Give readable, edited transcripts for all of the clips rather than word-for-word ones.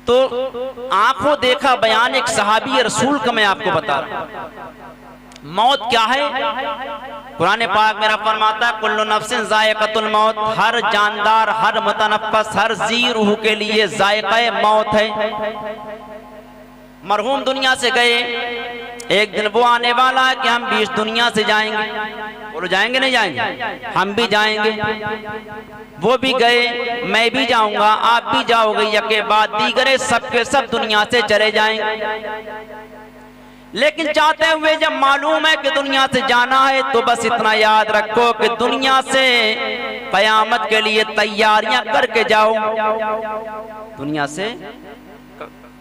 तो आंखों देखा बयान एक सहाबी रसूल का मैं आपको बता रहा हूं। मौत क्या है? कुरान पाक मेरा फरमाता है कुल्लु नफ्सिन जायक़तुल मौत, हर जानदार, हर मुतनफ्फस, हर जी रूह के लिए जायक़े मौत है। मरहूम दुनिया से गए, एक दिन वो आने वाला है कि हम भी इस दुनिया से जाएंगे। बोलो जाएंगे नहीं जाएंगे? हम भी जाएंगे। वो भी गए, मैं भी जाऊंगा, आप भी जाओगे, यके बाद दीगरे सबके सब दुनिया से चले जाएंगे। लेकिन जाते हुए जब मालूम है कि दुनिया से जाना है तो बस इतना याद रखो कि दुनिया से कयामत के लिए तैयारियां करके जाओ। दुनिया से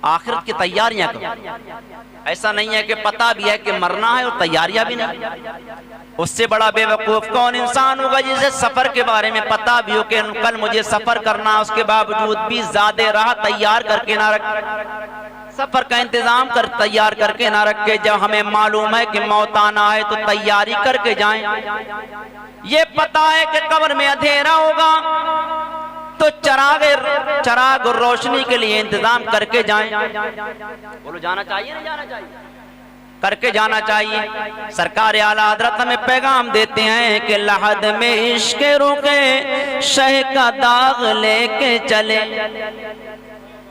आखिरत की तैयारियां करो। ऐसा नहीं है कि पता भी है कि मरना है और तैयारियां भी नहीं। उससे बड़ा बेवकूफ कौन इंसान होगा जिसे सफर के बारे में पता भी हो कि कल मुझे सफर करना, उसके बावजूद भी ज्यादा राह तैयार करके ना रखे, सफर का इंतजाम कर तैयार करके ना रखे। जब हमें मालूम है कि मौत आना है तो तैयारी करके जाएं। ये पता है कि कब्र में अंधेरा होगा तो चराग और रोशनी के लिए इंतजाम करके जाएं। बोलो जाना चाहिए नहीं जाना चाहिए? करके जाना चाहिए। सरकार आला हज़रत हमें पैगाम देते हैं कि लहद में इश्क रुके शह का दाग लेके चले,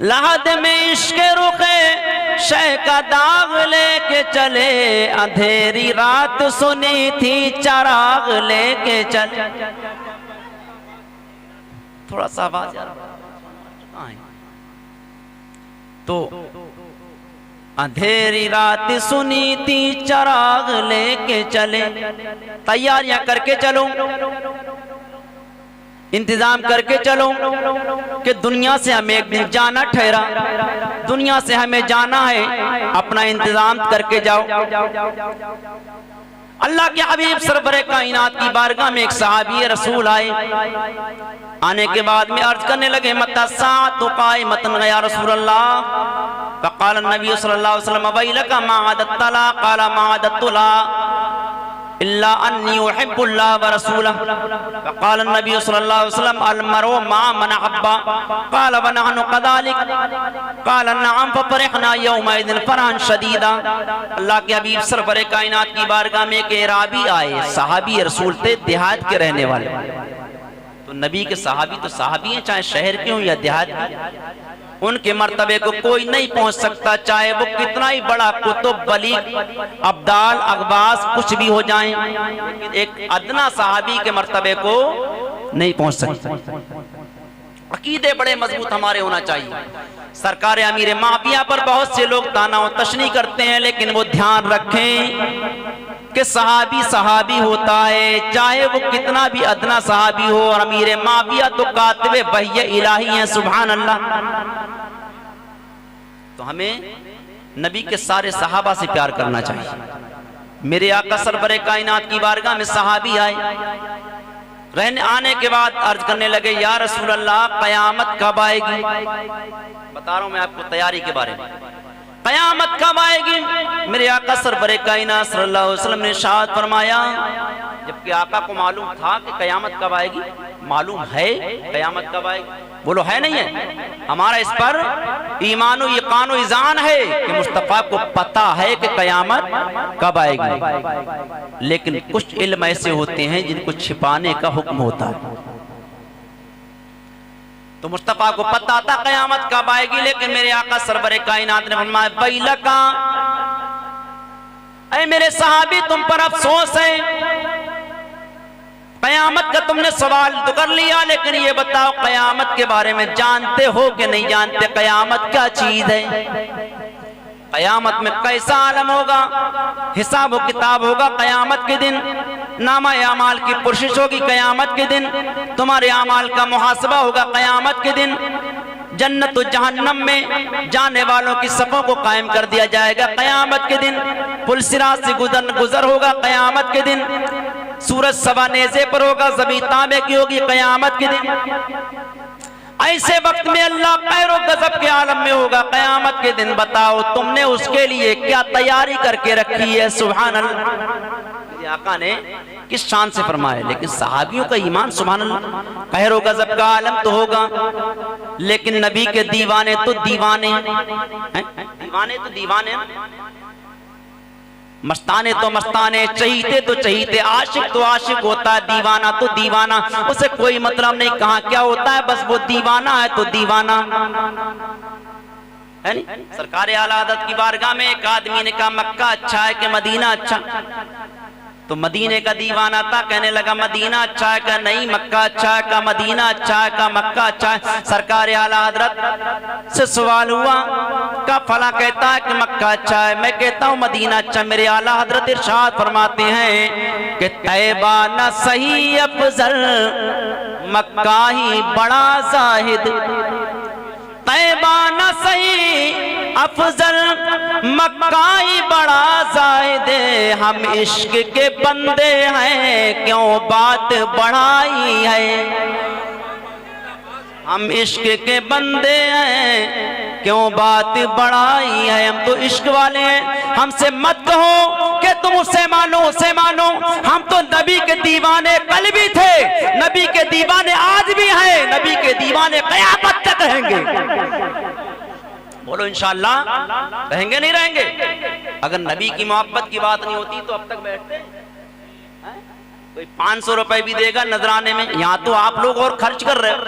लहद में इश्क रुके शह का दाग लेके चले, अंधेरी रात सुनी थी चराग लेके चले। थोड़ा सा आवाज तो अंधेरी रात सुनी थी चराग लेके चले। तैयारियां करके चलो, इंतजाम करके चलो कि दुनिया से हमें एक दिन जाना ठहरा, दुनिया से हमें जाना है, अपना इंतजाम करके जाओ। अल्लाह के हबीब सरवरे कायनात की बारगाह में एक सहाबी रसूल आए। आने के बाद में अर्ज करने लगे मत्ता साअतु काइमतन या रसूल अल्लाह। फ़क़ाल नबी सल्लल्लाहु अलैहि वसल्लम वैलका मा अदत्तला, क़ाल मा अदत्तुला इल्ला अन्नी उहिब्बुल्लाह व रसूलह। फ़क़ाल नबी सल्लल्लाहु अलैहि वसल्लम अल मरउ मा मन अहब्बा, क़ाल व नहनु कज़ालिक, क़ाल नअम फ़फ़रिहना यौमइज़िन फ़रहन शदीदा। अल्लाह के हबीब सरवरे कायनात की बारगाह में एक अराबी आए, सहाबी रसूल थे, देहात के रहने वाले। तो नबी के सहाबी तो सहाबी हैं, चाहे शहर के हों या देहात के, उनके मर्तबे को कोई नहीं पहुंच सकता, चाहे वो कितना ही बड़ा कुतुब, बलीग, अब्दाल, अगबास कुछ भी हो जाएं, एक अदना सहाबी के मर्तबे को नहीं पहुंच सकता। अकीदे बड़े मजबूत हमारे होना चाहिए। सरकार अमीर माफिया पर बहुत से लोग ताना और तशनी करते हैं, लेकिन वो ध्यान रखें कि सहाबी सहाबी होता है, चाहे वो कितना भी अदना सहाबी हो। और अमीर माफिया तो कातिबे वही इलाही हैं, सुभान अल्लाह। तो हमें नबी के सारे सहाबा से प्यार करना चाहिए। मेरे आका सरवरे कायनात की बारगाह में सहाबी आए, रहने आने के बाद अर्ज करने लगे या रसूल अल्लाह कयामत कब आएगी? बता रहा हूं मैं आपको तैयारी के बारे में, कयामत कब आएगी? मेरे आका सरवरे कायनात सल्लल्लाहु अलैहि वसल्लम ने इरशाद फरमाया, जबकि आका को मालूम था कि कयामत कब आएगी, मालूम है कयामत कब आएगी। बोलो है नहीं है? हमारा इस पर ईमानो यकीनो इज़ान है कि मुस्तफा को पता है कि कयामत कब आएगी। लेकिन कुछ इल्म ऐसे होते हैं जिनको छिपाने का हुक्म होता है। तो मुस्तफा को पता था कयामत कब आएगी, लेकिन मेरे आका सरवरे कायनात ने फरमाया बैलका, ऐ मेरे सहाबी तुम पर अफसोस है, कयामत का तुमने सवाल तो कर लिया, लेकिन ये बताओ कयामत के बारे में जानते हो कि नहीं जानते? कयामत क्या चीज है? कयामत में कैसा आलम होगा? हिसाब व किताब होगा कयामत के दिन, नामा अमाल की पुरशिश होगी कयामत के दिन, तुम्हारे अमाल का मुहासबा होगा कयामत के दिन, जन्नत जहन्नम में जाने वालों की सफ़ों को कायम कर दिया जाएगा कयामत के दिन, पुल सिरात से गुजर होगा कयामत के दिन, सूरज सवा नेज़े पर होगा, ज़मीन तांबे की होगी कयामत के दिन। ऐसे वक्त में अल्लाह कैरो गजब के आलम में होगा कयामत के दिन। बताओ तुमने उसके लिए क्या तैयारी करके रखी है? सुभान अल्लाह। मेरे आका ने किस शान से फरमाया। लेकिन सहाबियों का ईमान सुभान अल्लाह, कहरो गज़ब का आलम तो होगा, लेकिन नबी के दीवाने तो दीवाने हैं, दीवाने तो दीवाने हैं, मस्ताने तो मस्ताने, चहीते तो चहीते, आशिक तो आशिक होता है, दीवाना तो दीवाना, उसे कोई मतलब नहीं कहाँ क्या होता है, बस वो दीवाना है तो दीवाना है नहीं। सरकार आला हज़रत की बारगाह में एक आदमी ने कहा मक्का अच्छा है कि मदीना अच्छा, तो मदीने का दीवाना था, कहने लगा मदीना अच्छा है, का नहीं मक्का अच्छा है, का मदीना अच्छा है, का मक्का अच्छा है। सरकार आला हज़रत से सवाल हुआ, का फला कहता है कि मक्का अच्छा है, मैं कहता हूँ मदीना अच्छा। मेरे आला हज़रत इरशाद फरमाते हैं कि तैबा न सही अफजल, मक्का ही बड़ा जाहिद, तैबा न सही अफजल, मक्का ही बड़ा जाहिद, हम इश्क के बंदे हैं क्यों बात बढ़ाई है, हम इश्क के बंदे हैं क्यों बात बढ़ाई है, हम तो इश्क वाले हैं, हमसे मत कहो कि तुम उसे मानो उसे मानो, हम तो नबी के दीवाने कल भी थे, नबी के दीवाने आज भी हैं, नबी के दीवाने क़यामत तक रहेंगे। बोलो इंशाअल्लाह रहेंगे नहीं रहेंगे। अगर नबी की मोहब्बत की बात नहीं होती तो अब तक बैठते हैं? कोई 500 रुपए भी देगा नजराने में, यहाँ तो आप लोग और खर्च कर रहे हो,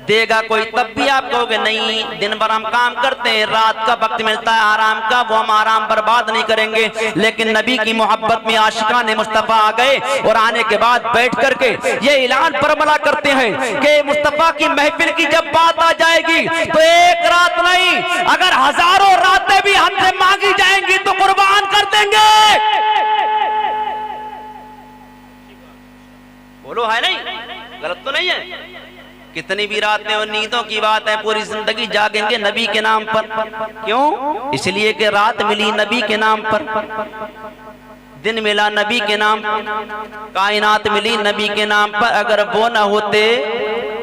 देगा कोई तब भी आप कहोगे नहीं, दिन भर हम काम करते हैं, रात का वक्त मिलता है आराम का, वो हम आराम बर्बाद नहीं करेंगे। लेकिन नबी की मोहब्बत में आशिकान मुस्तफा आ गए और आने के बाद बैठ करके ये ऐलान परमला करते हैं कि मुस्तफा की महफिल की जब बात आ जाएगी तो एक रात नहीं, अगर हजारों रातें भी हमसे मांगी जाएंगी तो कुर्बान कर देंगे। बोलो है नहीं, गलत तो नहीं है। कितनी भी रातें और नींदों की बात है, पूरी जिंदगी जागेंगे नबी के नाम पर। क्यों? इसलिए कि रात मिली नबी के नाम पर, दिन मिला नबी के नाम, कायनात मिली नबी के नाम पर। अगर वो ना होते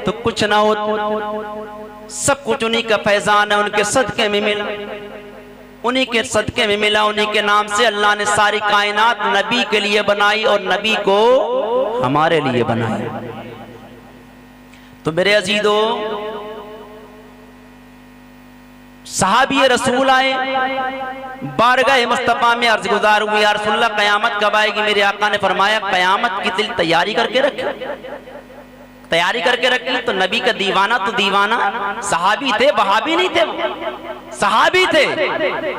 तो कुछ ना होता, सब कुछ उन्हीं का फैजान है, उनके सदके में मिला, उन्हीं के सदके में मिला, उन्हीं के नाम से अल्लाह ने सारी कायनात नबी के लिए बनाई और नबी को हमारे लिए बनाया। तो मेरे अजीजों, सहाबी रसूल आए, बारगाह मुस्तफा में अर्ज गुजार हुई, या रसूलल्लाह क़यामत कब आएगी? मेरे आका ने फरमाया क़यामत की दिल तैयारी करके रखे, तैयारी करके रखी। तो नबी का दीवाना तो दीवाना, सहाबी थे, वहाबी नहीं थे, सहाबी थे।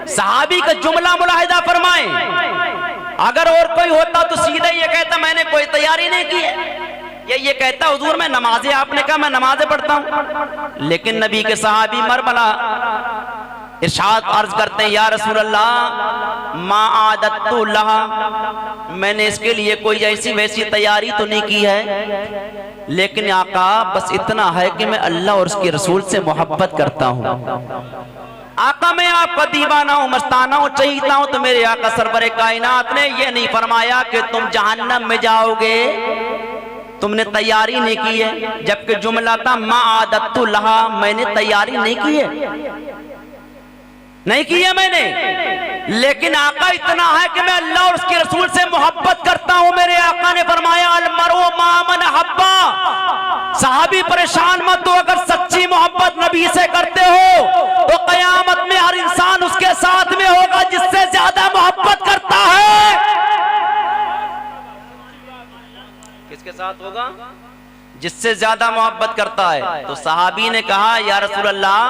सहाबी का जुमला मुलाहिदा फरमाए, अगर और कोई होता तो सीधे ये कहता मैंने कोई तैयारी नहीं की है, ये कहता हुजूर मैं नमाजें, आपने कहा मैं नमाजें पढ़ता हूं। लेकिन नबी के सहाबी मरमला इरशाद अर्ज करते हैं, या रसूल अल्लाह मा आदतु लहा, मैंने इसके लिए कोई ऐसी वैसी तैयारी तो नहीं की है, लेकिन आका बस इतना है कि मैं अल्लाह और उसके रसूल से मोहब्बत करता हूं। आका मैं आपका दीवाना हूं, मस्ताना हूं, चाहता हूं। तो मेरे आका सरवरे कायनात ने यह नहीं फरमाया कि तुम जहन्नम में जाओगे, तुमने तैयारी नहीं की है, जबकि जुमला था मा आदतु लहा, मैंने तैयारी नहीं की है, नहीं की है मैंने। लेकिन आका इतना है कि मैं अल्लाह और उसके रसूल से मोहब्बत करता हूं। मेरे आका ने फरमाया अल मरउ मा मन हब्बा, सहाबी परेशान मत हो, अगर सच्ची मोहब्बत नबी से करते हो तो कयामत में हर इंसान उसके साथ में होगा जिससे ज्यादा मोहब्बत करता है। किसके साथ होगा? जिससे ज्यादा मोहब्बत करता है। तो सहाबी ने कहा या रसूल अल्लाह,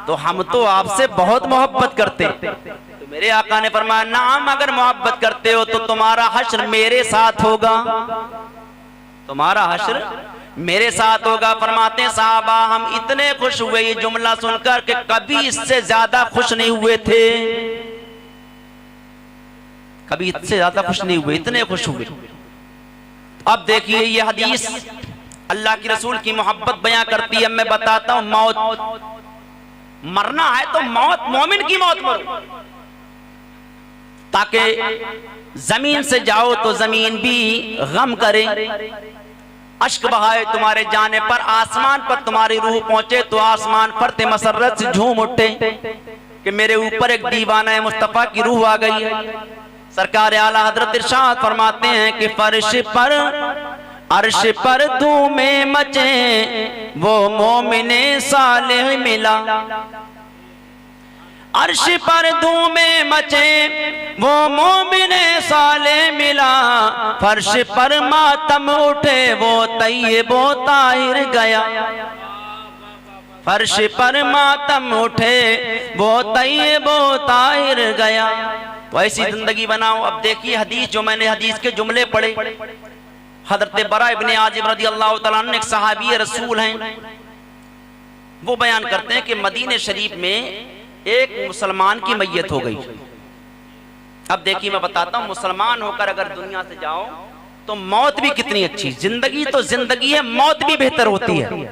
तो हम तो आपसे बहुत मोहब्बत करते। तो मेरे आका ने फरमाया नाम, अगर मोहब्बत करते हो तो तुम्हारा हश्र मेरे साथ होगा, तुम्हारा हश्र मेरे साथ होगा। फरमाते साहबा हम इतने खुश हुए ये जुमला सुनकर कि कभी इससे ज्यादा खुश नहीं हुए थे, कभी इससे ज्यादा खुश नहीं हुए, इतने खुश हुए। अब देखिए ये हदीस अल्लाह की रसूल की मोहब्बत बयां करती है। मैं बताता हूं, मौत मरना है तो मौत मोमिन की मौत मरो, ताकि जमीन से जाओ तो जमीन भी गम करे, अश्क बहाए तुम्हारे जाने पर, आसमान पर तुम्हारी रूह पहुंचे तो आसमान पर मसरत से झूम उठे कि मेरे ऊपर एक दीवाना मुस्तफा की रूह आ गई है। सरकार आला हजरत इरशाद फरमाते हैं कि फर्श पर अर्श पर धूमें मचे वो मोमिने सालेह मिला। अर्श पर धूमें मचे वो मोमिने सालेह मिला। फर्श पर मातम उठे वो तैयबो ताहिर गया। फर्श पर मातम उठे वो तैयबो ताहिर गया। तो ऐसी जिंदगी बनाओ। अब देखिए हदीस, जो मैंने हदीस के जुमले पढ़े, हजरत बरा इब्ने आजिब रज़ी अल्लाह तआला अन्हु एक सहाबी रसूल हैं, वो बयान करते हैं कि मदीने शरीफ में एक मुसलमान की मैयत हो गई। अब देखिए मैं बताता हूं, मुसलमान होकर अगर दुनिया से जाओ तो मौत भी कितनी अच्छी, जिंदगी तो जिंदगी है, मौत भी बेहतर होती है।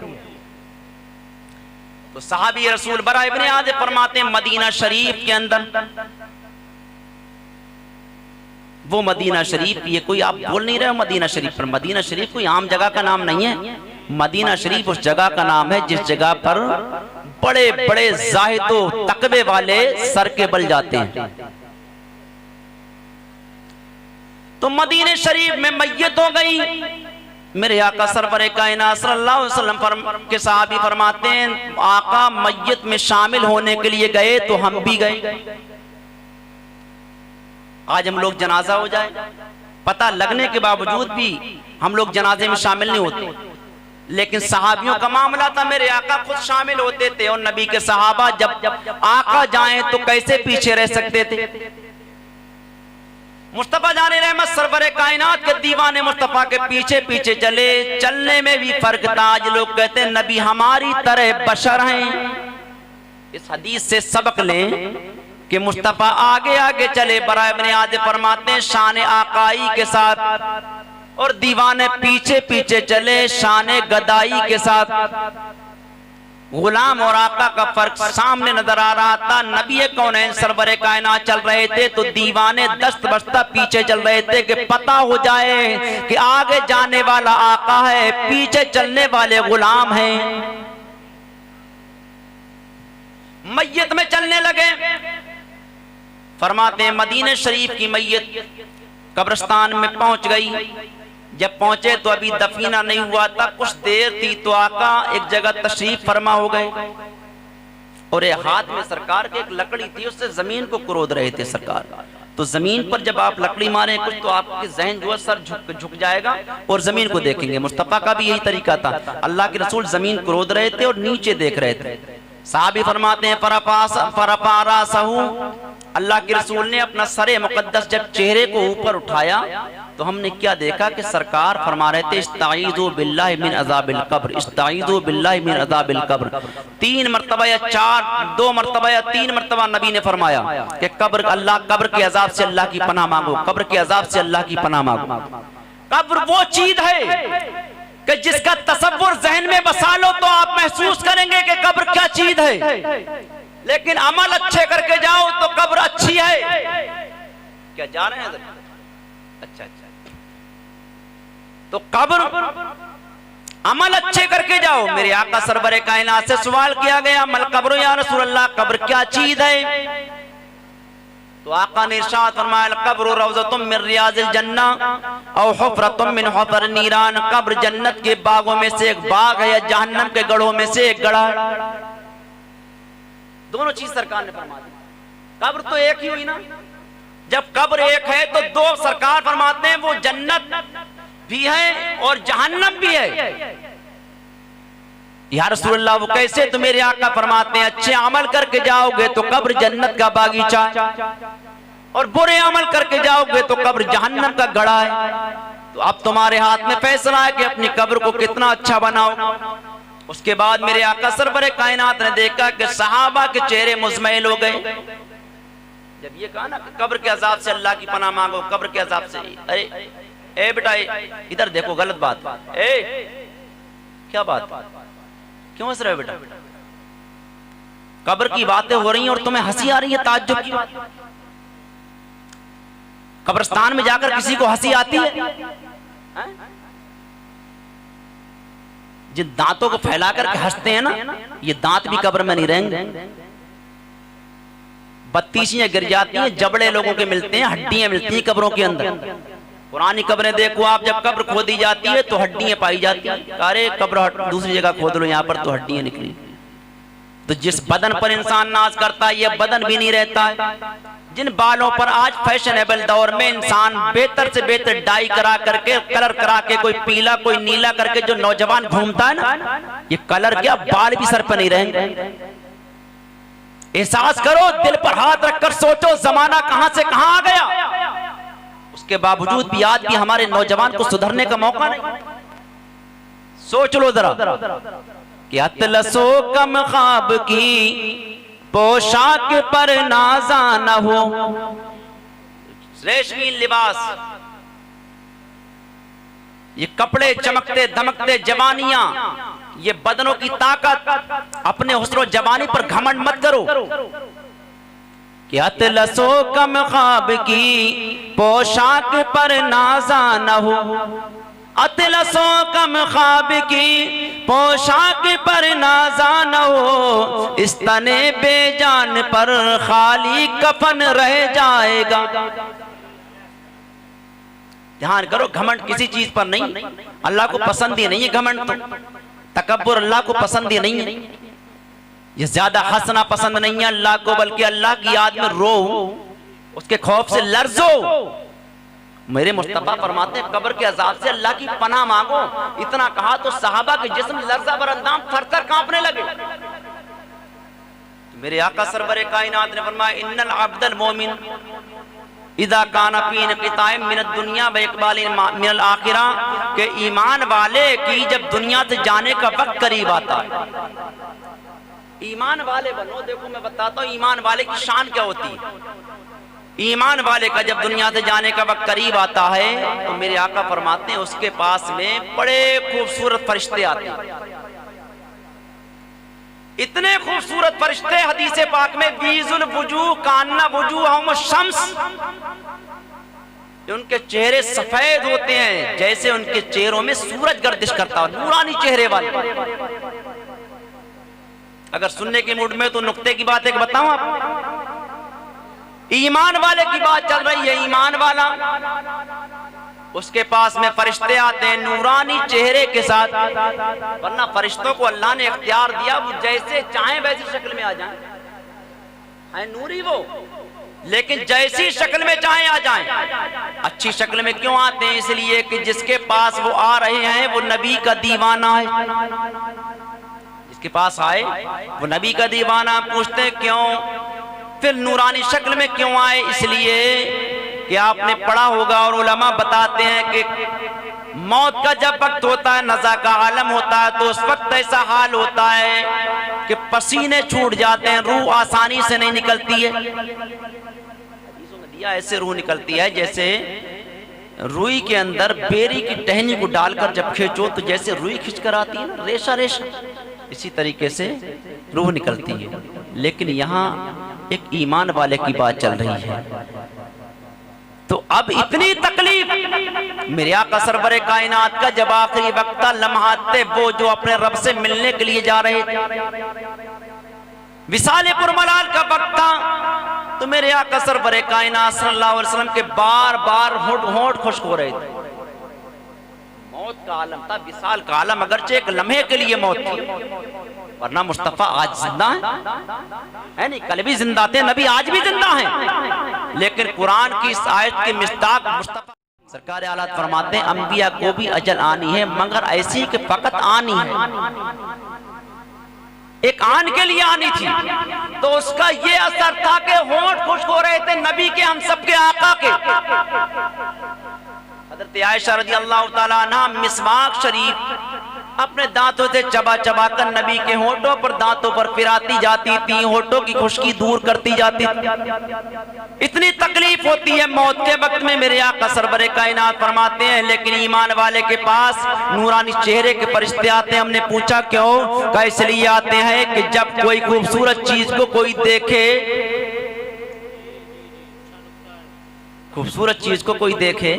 तो सहाबी रसूल बरा इब्ने आजिब फरमाते हैं मदीना शरीफ के अंदर, वो मदीना शरीफ, ये कोई आप बोल नहीं रहे हो मदीना शरीफ पर, मदीना शरीफ कोई आम जगह का नाम नहीं है। मदीना शरीफ उस जगह का नाम है जिस जगह पर बड़े बड़े जाहिदो तकवे वाले सर के बल जाते हैं। तो मदीने शरीफ में मैयत हो गई। मेरे आका सरवर कायनात सल्लल्लाहु अलैहि वसल्लम के सहाबी फरमाते हैं आका मैयत में शामिल होने के लिए गए तो हम भी गए। आज हम लोग जनाजा हो जाए, पता लगने के बावजूद भी हम लोग जनाजे में शामिल नहीं होते, लेकिन सहाबियों का मामला था, मेरे आका खुद शामिल होते थे। और नबी के सहाबा जब आका जाएं तो कैसे पीछे रह सकते थे। मुस्तफा जाने रहमत सरवर कायनात के दीवाने मुस्तफा के पीछे पीछे चले, चलने में भी फर्क था। आज लोग कहते हैं नबी हमारी तरह बशर हैं। इस हदीस से सबक लें कि मुस्तफा आगे आगे चले। बरा इब्ने आजिब फरमाते हैं शान आकाई के साथ, और दीवाने पीछे पीछे चले शान गदाई के साथ। गुलाम और आका का फर्क सामने नजर आ रहा था। नबी कौनैन सरवरे कायनात चल रहे थे तो दीवाने दस्त बस्ता पीछे चल रहे थे कि पता हो जाए कि आगे जाने वाला आका है, पीछे चलने वाले गुलाम हैं। मैयत में चलने लगे। फरमाते हैं मदीने शरीफ की मैयत कब्रिस्तान में पहुंच गई। जब पहुंचे तो अभी दफीना नहीं हुआ था, कुछ देर थी तो आका एक जगह तशरीफ फरमा हो गए, और एक हाथ में सरकार के एक लकड़ी थी, उससे जमीन को कुरोद रहे थे सरकार। तो जमीन पर जब आप लकड़ी मारे कुछ तो आपके जहन जो है सर झुक जाएगा और जमीन को देखेंगे। मुस्तफा का भी यही तरीका था। अल्लाह के रसूल जमीन कुरोद रहे थे और नीचे देख रहे थे। साहबी फरमाते हैं फरपारा सहू, अल्लाह के रसूल ने अपना सरे मुकद्दस जब चेहरे को ऊपर उठाया तो हमने क्या देखा कि सरकार फरमा रहे थे इस्ताईज़ु बिल्लाहि मिन अज़ाबिल कब्र, इस्ताईज़ु बिल्लाहि मिन अज़ाबिल कब्र। 3 मरतबा या 2 मरतबा या 3 मरतबा नबी ने फरमाया कि कब्र के अजाब से अल्लाह की पनाह मांगो, कब्र के अजाब से अल्लाह की पनाह मांगो। कब्र वो चीज है कि जिसका तसव्वुर जहन में बसा लो तो आप महसूस करेंगे कि कब्र क्या चीज है। लेकिन अमल अच्छे करके जाओ तो कब्र अच्छी है। क्या जा रहे हैं? अच्छा, तो कब्र अमल अच्छे करके जाओ। मेरे आका सरवर कायनात से सवाल किया गया मल कब्र या रसूल अल्लाह, कब्र क्या चीज है? तो आका ने इरशाद फरमाया कब्र रौज़तुम मिन रियाज़िल जन्ना औ हुफ़रतुम मिन हुफ़र नीरान, कब्र जन्नत के बागों में से एक बाग है या जहन्नम के गढ़ों में से एक गढ़ा है। दोनों चीज सरकार ने फरमा दी। कब्र तो एक ही हुई ना। जब कब्र एक है तो 2 सरकार फरमाते हैं वो जन्नत भी है और जहन्नम भी है। या रसूल अल्लाह वो कैसे? तो मेरे आका फरमाते हैं अच्छे अमल करके जाओगे तो कब्र जन्नत का बागीचा, और बुरे अमल करके जाओगे तो कब्र जहन्नम का गढ़ा है। तो अब तुम्हारे हाथ में फैसला है कि अपनी कब्र को कितना अच्छा बनाओ। उसके बाद मेरे आका सरवर कायनात ने देखा कि सहाबा के चेहरे मुज़मैल हो गए। जब ये कहा ना कि कब्र के अजाब से अल्लाह की पनाह मांगो, कब्र के अजाब से, अरे ए बेटा इधर देखो, गलत बात। क्या बात, क्यों हंस रहे हो बेटा? कब्र की बातें हो रही हैं और तुम्हें हंसी आ रही है, ताज्जुब की बात। कब्रिस्तान में जाकर किसी को हंसी आती है? जिन दांतों को फैला कर हंसते हैं ना, ये दांत भी कब्र में नहीं रहेंगे। बत्तीसियां गिर जाती हैं, जबड़े लोगों के मिलते हैं, हड्डियां मिलती हैं कब्रों के अंदर। पुरानी कब्रें देखो आप, जब कब्र खोदी जाती है तो हड्डियां पाई जाती हैं। अरे कब्र दूसरी जगह खोद लो, यहाँ पर तो हड्डियां निकली। तो जिस बदन पर इंसान नाज करता है, यह बदन भी नहीं रहता है। जिन बालों पर आज फैशनेबल दौर में इंसान बेहतर से बेहतर डाई करा करके, कलर करा के, कोई पीला कोई नीला करके जो नौजवान घूमता है ना, ये कलर क्या, बाल भी सर पर नहीं रहेंगे। एहसास करो, दिल पर हाथ रखकर सोचो, जमाना कहां से कहां आ गया। उसके बावजूद भी आज भी हमारे नौजवान को सुधरने का मौका नहीं। सोच लो जरा कि अतलसो कम ख्वाब की पोशाक पर नाजा न हो, रेशमी लिबास, ये कपड़े चमकते धमकते जवानियां, ये बदनों की ताकत, अपने हुस्न जवानी पर घमंड मत करो। कि अतलसो कम ख्वाब की पोशाक पर नाजा न हो, अतलसो कम ख्वाब की पोशाक पर नाजा न हो, इस तने बेजान पर खाली कफन रह जाएगा। ध्यान करो, घमंड किसी चीज पर नहीं, अल्लाह को पसंद ही नहीं है घमंड। तो तकब्बुर अल्लाह को पसंद ही नहीं है। ये ज्यादा हंसना पसंद नहीं है अल्लाह को, बल्कि अल्लाह की याद में रो, उसके खौफ से लर्जो। मेरे मुस्तफा फरमाते हैं, कब्र के अजाब से अल्लाह की पनाह मांगो। इतना कहा तो सहाबा के जिस्म लर्जा बर अंदाम थर-थर कांपने लगे। तो मेरे आका सरवरे कायनात ने फरमाया, इन्नल अब्दल मोमिन इदा काना फी इंक़िताइन मिनद दुनिया व इक़बालिन मिनल आखिरा, के ईमान वाले की जब दुनिया से जाने का वक्त करीब आता है, ईमान वाले बनो। देखो मैं बताता हूँ ईमान वाले की शान क्या होती है। ईमान वाले का जब दुनिया से जाने का वक्त करीब आता है, तो मेरे आका फरमाते हैं उसके पास में बड़े खूबसूरत फरिश्ते आते हैं। इतने खूबसूरत फरिश्ते, हदीसे पाक में बीजुल वजूह कान्ना वजूहुहुम शम्स, उनके चेहरे सफेद होते हैं जैसे उनके चेहरों में सूरज गर्दिश करता हो, नूरानी चेहरे वाले। अगर सुनने के मूड में तो नुक्ते की बात एक बताऊं आप, ईमान वाले की बात चल रही है। ईमान वाला, उसके पास में फरिश्ते आते हैं नूरानी चेहरे के साथ, वरना फरिश्तों को अल्लाह ने इख्तियार दिया, वो जैसे चाहें वैसी शक्ल में आ जाएं, है नूरी वो, लेकिन जैसी शक्ल में चाहें आ जाएं। अच्छी शक्ल में क्यों आते हैं? इसलिए कि जिसके पास वो आ रहे हैं वो नबी का दीवाना है। जिसके पास आए वो नबी का दीवाना। पूछते हैं क्यों, फिर नूरानी शक्ल में क्यों आए? इसलिए कि आपने पढ़ा होगा और उलमा बताते हैं कि मौत का जब वक्त होता है, नज़ा का आलम होता है, तो उस वक्त ऐसा हाल होता है कि पसीने छूट जाते हैं, रूह आसानी से नहीं निकलती है। ऐसे रूह निकलती है जैसे रुई के अंदर बेरी की टहनी को डालकर जब खींचो तो जैसे रुई खींचकर आती है ना, रेशा रेशा, इसी तरीके से रूह निकलती है। लेकिन यहाँ एक ईमान वाले की बात चल रही है। तो अब इतनी तकलीफ मेरे आका सरवरे कायनात का जब आखिरी वक्त था, लम्हात थे वो जो अपने रब से मिलने के लिए जा रहे थे, विसाले पुरमलाल का वक्त था, तो मेरे आका सरवरे कायनात सल्लल्लाहु अलैहि वसल्लम के बार बार होंठ खुश्क हो रहे थे। मौत का आलम था, विसाल का आलम, अगरचे एक लम्हे के लिए मौत थी, वरना मुस्तफा आज जिंदा है नहीं, कल भी जिंदा थे, नबी आज भी जिंदा हैं। लेकिन कुरान की इस आयत के मिस्ताक मुस्तफा सरकार आलत फरमाते हैं, अंबिया को भी अजल आनी है, मगर ऐसी कि फकत आनी है, एक आन के लिए आनी थी। तो उसका ये असर था कि होंठ खुश्क हो रहे थे नबी के, हम सबके आका के। हज़रत आयशा रज़ी अल्लाह ताला अन्हा मिसवाक शरीफ अपने दांतों से चबा चबा कर नबी के होंठों पर, दांतों पर फिराती जाती थी, होंठों की खुश्की दूर करती जाती थी। इतनी तकलीफ होती है मौत के वक्त में। मेरे आका सरवरे कायनात फरमाते हैं, लेकिन ईमान वाले के पास नूरानी चेहरे के फरिश्ते आते हैं। हमने पूछा क्यों? का इसलिए आते हैं कि जब कोई खूबसूरत चीज को कोई देखे, खूबसूरत चीज को कोई देखे।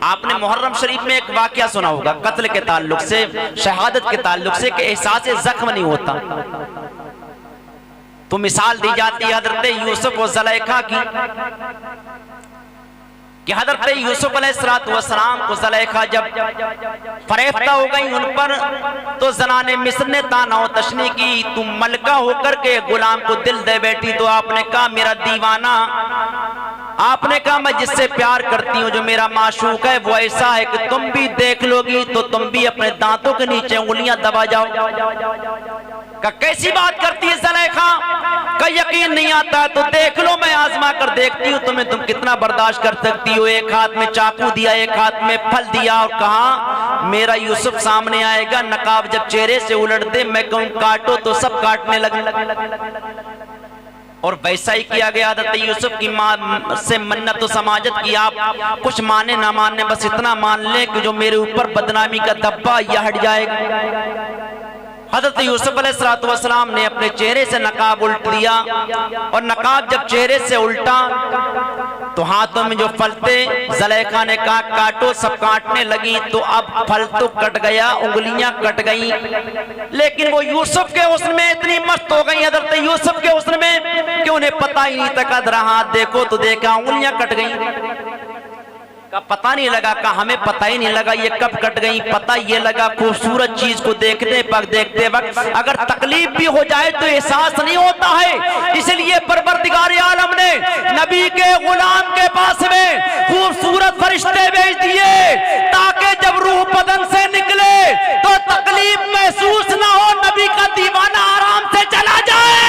आपने मुहर्रम शरीफ में एक वाकया सुना होगा कत्ल के ताल्लुक से, शहादत के ताल्लुक से, कि एहसास जख्म नहीं होता। तो मिसाल दी जाती है हजरत यूसुफ और ज़ुलेखा की कि हजरत यूसुफ अलैहिस्सलाम को ज़ुलेखा जब फरेफ्ता हो गई उन पर, तो ज़नाने मिस्र ने ताना और तशनी की, तुम मलका होकर के गुलाम को दिल दे बैठी। तो आपने कहा मेरा दीवाना, आपने कहा मैं जिससे प्यार करती हूँ, जो मेरा माशूक है, वो ऐसा है कि तुम भी देख लोगी तो तुम भी अपने दांतों के नीचे उंगलियां दबा जाओ। का कैसी बात करती है ज़ुलेखा, का यकीन नहीं आता तो देख लो, मैं आजमा कर देखती हूँ तुम्हें, तुम कितना बर्दाश्त कर सकती हो। एक हाथ में चाकू दिया, एक हाथ में फल दिया और कहा मेरा यूसुफ सामने आएगा, नकाब जब चेहरे से उलट दे, मैं कहूँ काटो तो सब काटने लगे। और वैसा ही किया गया। हज़रत यूसुफ की माँ से मन्नत तो समाजत की, आप कुछ माने ना माने बस इतना मान ले कि जो मेरे ऊपर बदनामी का धब्बा यह हट जाएगा। हज़रत यूसुफ अलैहिस्सलाम ने अपने चेहरे से नकाब उल्ट दिया, और नकाब जब चेहरे से उल्टा तो हाथों में जो फल थे, ज़ुलेखा ने कहा काटो, सब काटने लगी। तो अब फल तो कट गया, उंगलियां कट गई, लेकिन वो यूसुफ के हुस्न में इतनी मस्त हो गई, हज़रत यूसुफ के हुस्न में, कि उन्हें पता ही नहीं था। कदरा हाथ देखो तो देखा उंगलियां कट गई। का पता नहीं लगा, का हमें पता ही नहीं लगा ये कब कट गई। पता ये लगा खूबसूरत चीज को देखते वक्त अगर तकलीफ भी हो जाए तो एहसास नहीं होता है। इसलिए परवरदिगार आलम ने नबी के गुलाम के पास में खूबसूरत फरिश्ते भेज दिए, ताकि जब रूह बदन से निकले तो तकलीफ महसूस ना हो, नबी का दीवाना आराम से चला जाए।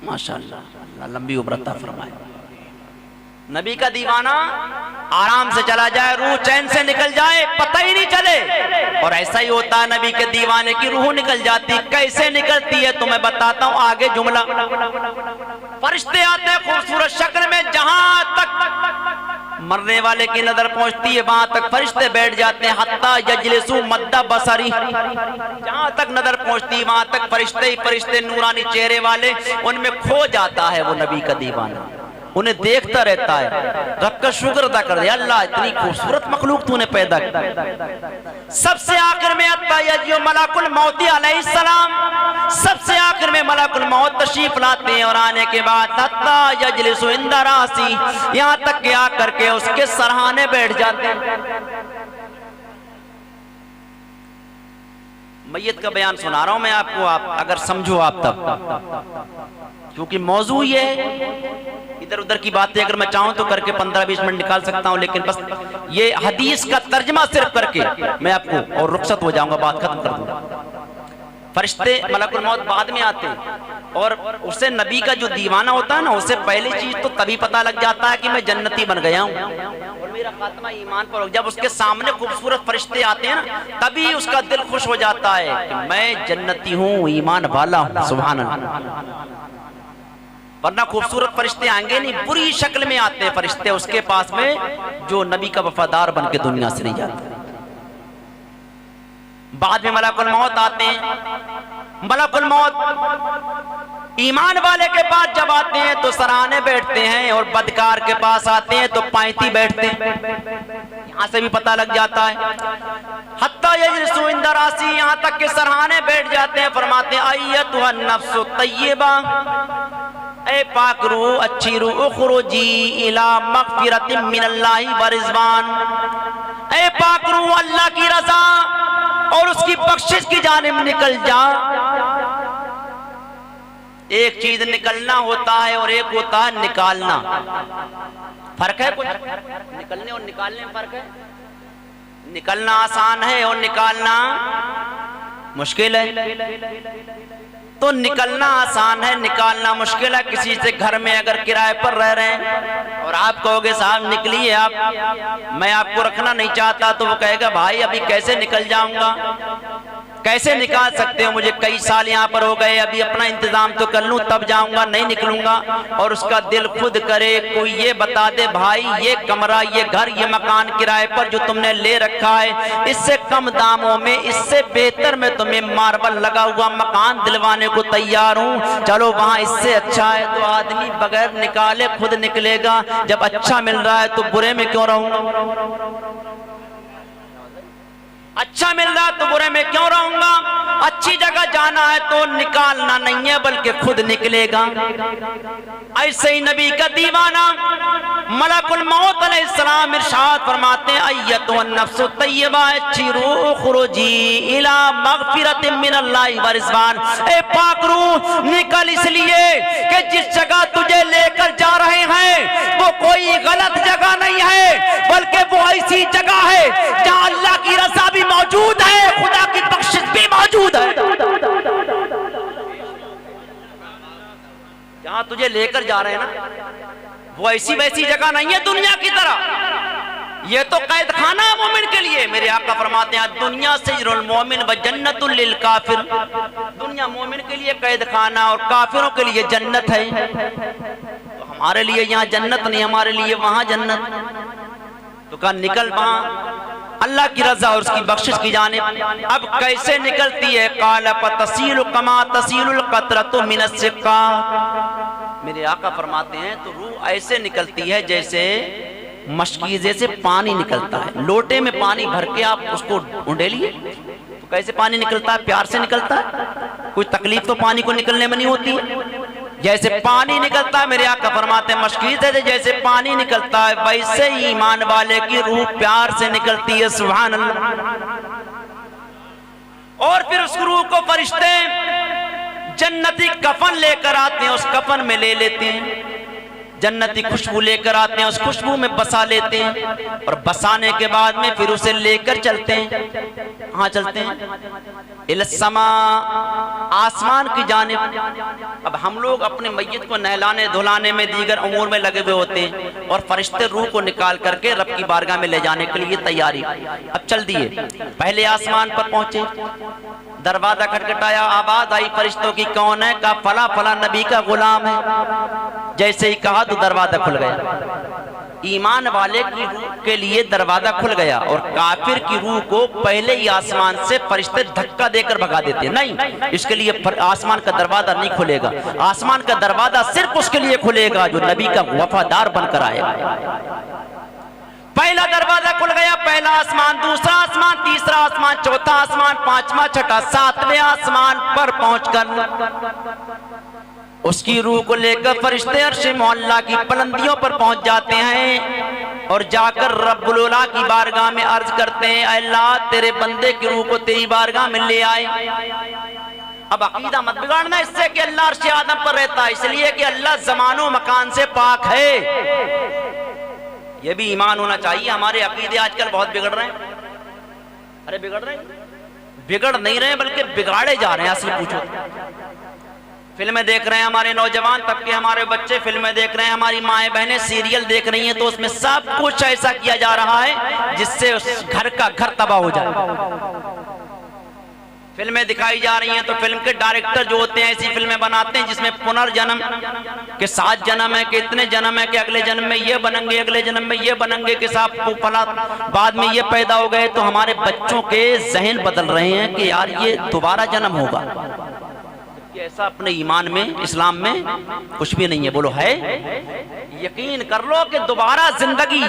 माशाअल्लाह, लंबी उम्र अता फरमाए। नबी का दीवाना आराम से चला जाए, रूह चैन से निकल जाए, पता ही नहीं चले। और ऐसा ही होता है, नबी के दीवाने की रूह निकल जाती। कैसे निकलती है तो मैं बताता हूँ आगे जुमला। फरिश्ते आते हैं खूबसूरत शक्ल में, जहां तक मरने वाले की नजर पहुंचती है वहां तक फरिश्ते बैठ जाते हैं। हत्ता यजलिसु मद्दा बसरी, जहां तक नजर पहुंचती है वहां तक फरिश्ते ही फरिश्ते, नूरानी चेहरे वाले, उनमें खो जाता है वो नबी का दीवाना, उन्हें देखता रहता है। रब का शुक्र अदा कर दिया, अल्लाह इतनी खूबसूरत मखलूक तूने पैदा की। सबसे आखिर में मलाकुल मौत अलैहिस्सलाम, सबसे आखिर में मलाकुल मौत तशरीफ लाते हैं, और आने के बाद हत्ता यजलिसु इंदा रासी, यहाँ तक के आकर के उसके सरहाने बैठ जाते हैं। मैयत का बयान सुना रहा हूं मैं आपको, आप अगर समझो आप तब, क्योंकि मौजू ये इधर उधर की बातें अगर मैं चाहूं तो करके 15-20 मिनट निकाल सकता हूं, लेकिन बस ये हदीस का तर्जमा सिर्फ करके मैं आपको और रुखसत हो जाऊंगा, बात खत्म कर दूंगा। फरिश्ते मलकुल मौत बाद में आते हैं, और उसे नबी का जो दीवाना होता है ना, उसे पहली चीज तो तभी पता लग जाता है कि मैं जन्नती बन गया हूँ और मेरा खात्मा ईमान पर हो। जब उसके सामने खूबसूरत फरिश्ते आते हैं ना, तभी उसका दिल खुश हो जाता है कि मैं जन्नती हूँ, ईमान वाला हूँ। सुभान अल्लाह। वरना खूबसूरत फरिश्ते आएंगे नहीं, बुरी शक्ल में आते हैं फरिश्ते उसके पास में, जो नबी का वफादार बन के दुनिया से नहीं जाते। बाद में मलकुल मौत आते हैं। मलकुल मौत ईमान वाले के पास जब आते हैं तो सराहने बैठते हैं, और बदकार के पास आते हैं तो पैंती बैठते हैं। यहाँ से भी पता लग जाता है। हत्ता यजलिसु इंदा रासी, यहाँ तक के सराहने बैठ जाते हैं। फरमाते हैं अय्यतुहा नफ्सु तय्यबा, ए पाक रूह, अच्छी रूह, उखरुजी इला मगफिरतिन मिनल्लाहि व रिज़वान, ए पाक रूह, अल्लाह की रजा और उसकी बख्शिश की जानिब निकल जा। एक चीज निकलना होता है और एक होता है निकालना। फर्क है कुछ? निकलने और निकालने में फर्क है। निकलना आसान है और निकालना मुश्किल है। तो निकलना आसान है, निकालना मुश्किल है। किसी से घर में अगर किराए पर रह रहे हैं और आप कहोगे साहब निकलिए आप, मैं आपको रखना नहीं चाहता, तो वो कहेगा भाई अभी कैसे निकल जाऊंगा, कैसे निकाल सकते हो, मुझे कई साल यहाँ पर हो गए, अभी अपना इंतजाम तो कर लूं तब जाऊंगा, नहीं निकलूंगा। और उसका दिल खुद करे, कोई ये बता दे भाई ये कमरा, ये घर, ये मकान किराए पर जो तुमने ले रखा है, इससे कम दामों में, इससे बेहतर में तुम्हें मार्बल लगा हुआ मकान दिलवाने को तैयार हूँ, चलो वहां इससे अच्छा है। तो आदमी बगैर निकाले खुद निकलेगा। जब अच्छा मिल रहा है तो बुरे में क्यों रहूंगा। अच्छा मिल रहा तो बुरे में क्यों रहूंगा। अच्छी जगह जाना है तो निकालना नहीं है बल्कि खुद निकलेगा। ऐसे ही नबी का दीवाना मलकुल मौत अलैहिस्सलाम इरशाद फरमाते हैं, अय्यतुन नफ्सु तय्यबा, अच्छी रूह खुरुजी इला मगफिरतिन मिनल्लाहि व रिज़वान। ए पाक रूह निकल इसलिए कि जिस जगह तुझे लेकर जा रहे हैं वो कोई गलत जगह नहीं है बल्कि वो ऐसी जगह है जहां अल्लाह की रज़ा भी मौजूद है, खुदा की बख्शिश भी मौजूद है। जहां तुझे लेकर जा रहे हैं ना वो ऐसी वैसी जगह नहीं है दुनिया की तरह। ये तो कैद खाना है मोमिन के लिए। मेरे आका फरमाते हैं, दुनिया सिजनुल मोमिन व जन्नतुल लिल काफिर। दुनिया मोमिन के लिए कैद खाना और काफिरों के लिए जन्नत है। तो हमारे लिए यहाँ जन्नत नहीं, हमारे लिए वहां जन्नत। तो कहा निकल वहां अल्लाह की रजा और उसकी बख्शिश की जानिब। अब कैसे निकलती है? काला तसीलु कमा तसीलुल कतरतु मिनस सिक्का। मेरे आका फरमाते हैं तो रूह ऐसे निकलती है जैसे मशकीजे से पानी निकलता है। लोटे में पानी भर के आप उसको उंडेलिए तो कैसे पानी निकलता है? प्यार से निकलता है। कोई तकलीफ तो पानी को निकलने में नहीं होती है। जैसे पानी निकलता है, मेरे आका फरमाते हैं मशकीजे से जैसे पानी निकलता है वैसे ही ईमान वाले की रूह प्यार से निकलती है। सुभान अल्लाह। और फिर उस रूह को फरिश्ते जन्नती कफन लेकर आते हैं, उस कफन में ले लेते हैं। जन्नती खुशबू लेकर आते हैं, उस खुशबू में बसा लेते हैं और बसाने के बाद में फिर उसे लेकर चलते हैं। कहाँ चलते हैं? इलस्समा, आसमान की जानिब। अब हम लोग अपने मैयत को नहलाने धुलाने में दीगर अमूर में लगे हुए होते हैं और फरिश्ते रूह को निकाल करके रब की बारगाह में ले जाने के लिए तैयारी। अब चल दिए, पहले आसमान पर पहुंचे, दरवाजा खटखटाया, आवाज आई फरिश्तों की, कौन है? का फला फला नबी का गुलाम है। जैसे ही कहा तो दरवाजा खुल गया। ईमान वाले की रूह के लिए दरवाजा खुल गया और काफिर की रूह को पहले ही आसमान से फरिश्ते धक्का देकर भगा देते हैं। नहीं, इसके लिए आसमान का दरवाजा नहीं खुलेगा। आसमान का दरवाजा सिर्फ उसके लिए खुलेगा जो नबी का वफादार बनकर आएगा। पहला दरवाजा खुल गया, पहला आसमान, दूसरा आसमान, तीसरा आसमान, चौथा आसमान, पांचवा, छठा, सातवें आसमान पर पहुंचकर उसकी रूह को लेकर फरिश्ते अर्श मोहल्ला की बुलंदियों पर पहुंच जाते हैं और जाकर रब्बुल उला की बारगाह में अर्ज करते हैं, अल्लाह तेरे बंदे की रूह को तेरी बारगाह में ले आए। अब अकीदा मत बिगाड़ना इससे कि अल्लाह अर्श आदम पर रहता है, इसलिए कि अल्लाह जमानो मकान से पाक है। यह भी ईमान होना चाहिए। हमारे अकीदे आजकल बहुत बिगड़ रहे हैं। अरे बिगड़ रहे हैं, बिगड़ नहीं रहे बल्कि बिगाड़े जा रहे हैं। असल पूछो, फिल्में देख रहे हैं हमारे नौजवान तबके, हमारे बच्चे फिल्में देख रहे हैं, हमारी माएँ बहनें सीरियल देख रही हैं, तो उसमें सब कुछ ऐसा किया जा रहा है जिससे उस घर का घर तबाह हो जाए। फिल्में दिखाई जा रही हैं तो फिल्म के डायरेक्टर जो होते हैं ऐसी फिल्में बनाते हैं जिसमें पुनर्जन्म के 7 जन्म है कि इतने जन्म है कि अगले जन्म में ये बनेंगे, अगले जन्म में ये बनेंगे कि साहब को फला बाद में ये पैदा हो गए। तो हमारे बच्चों के जहन बदल रहे हैं कि यार ये दोबारा जन्म होगा। ऐसा अपने ईमान में, इस्लाम में कुछ भी नहीं है। बोलो है? यकीन कर लो कि दोबारा जिंदगी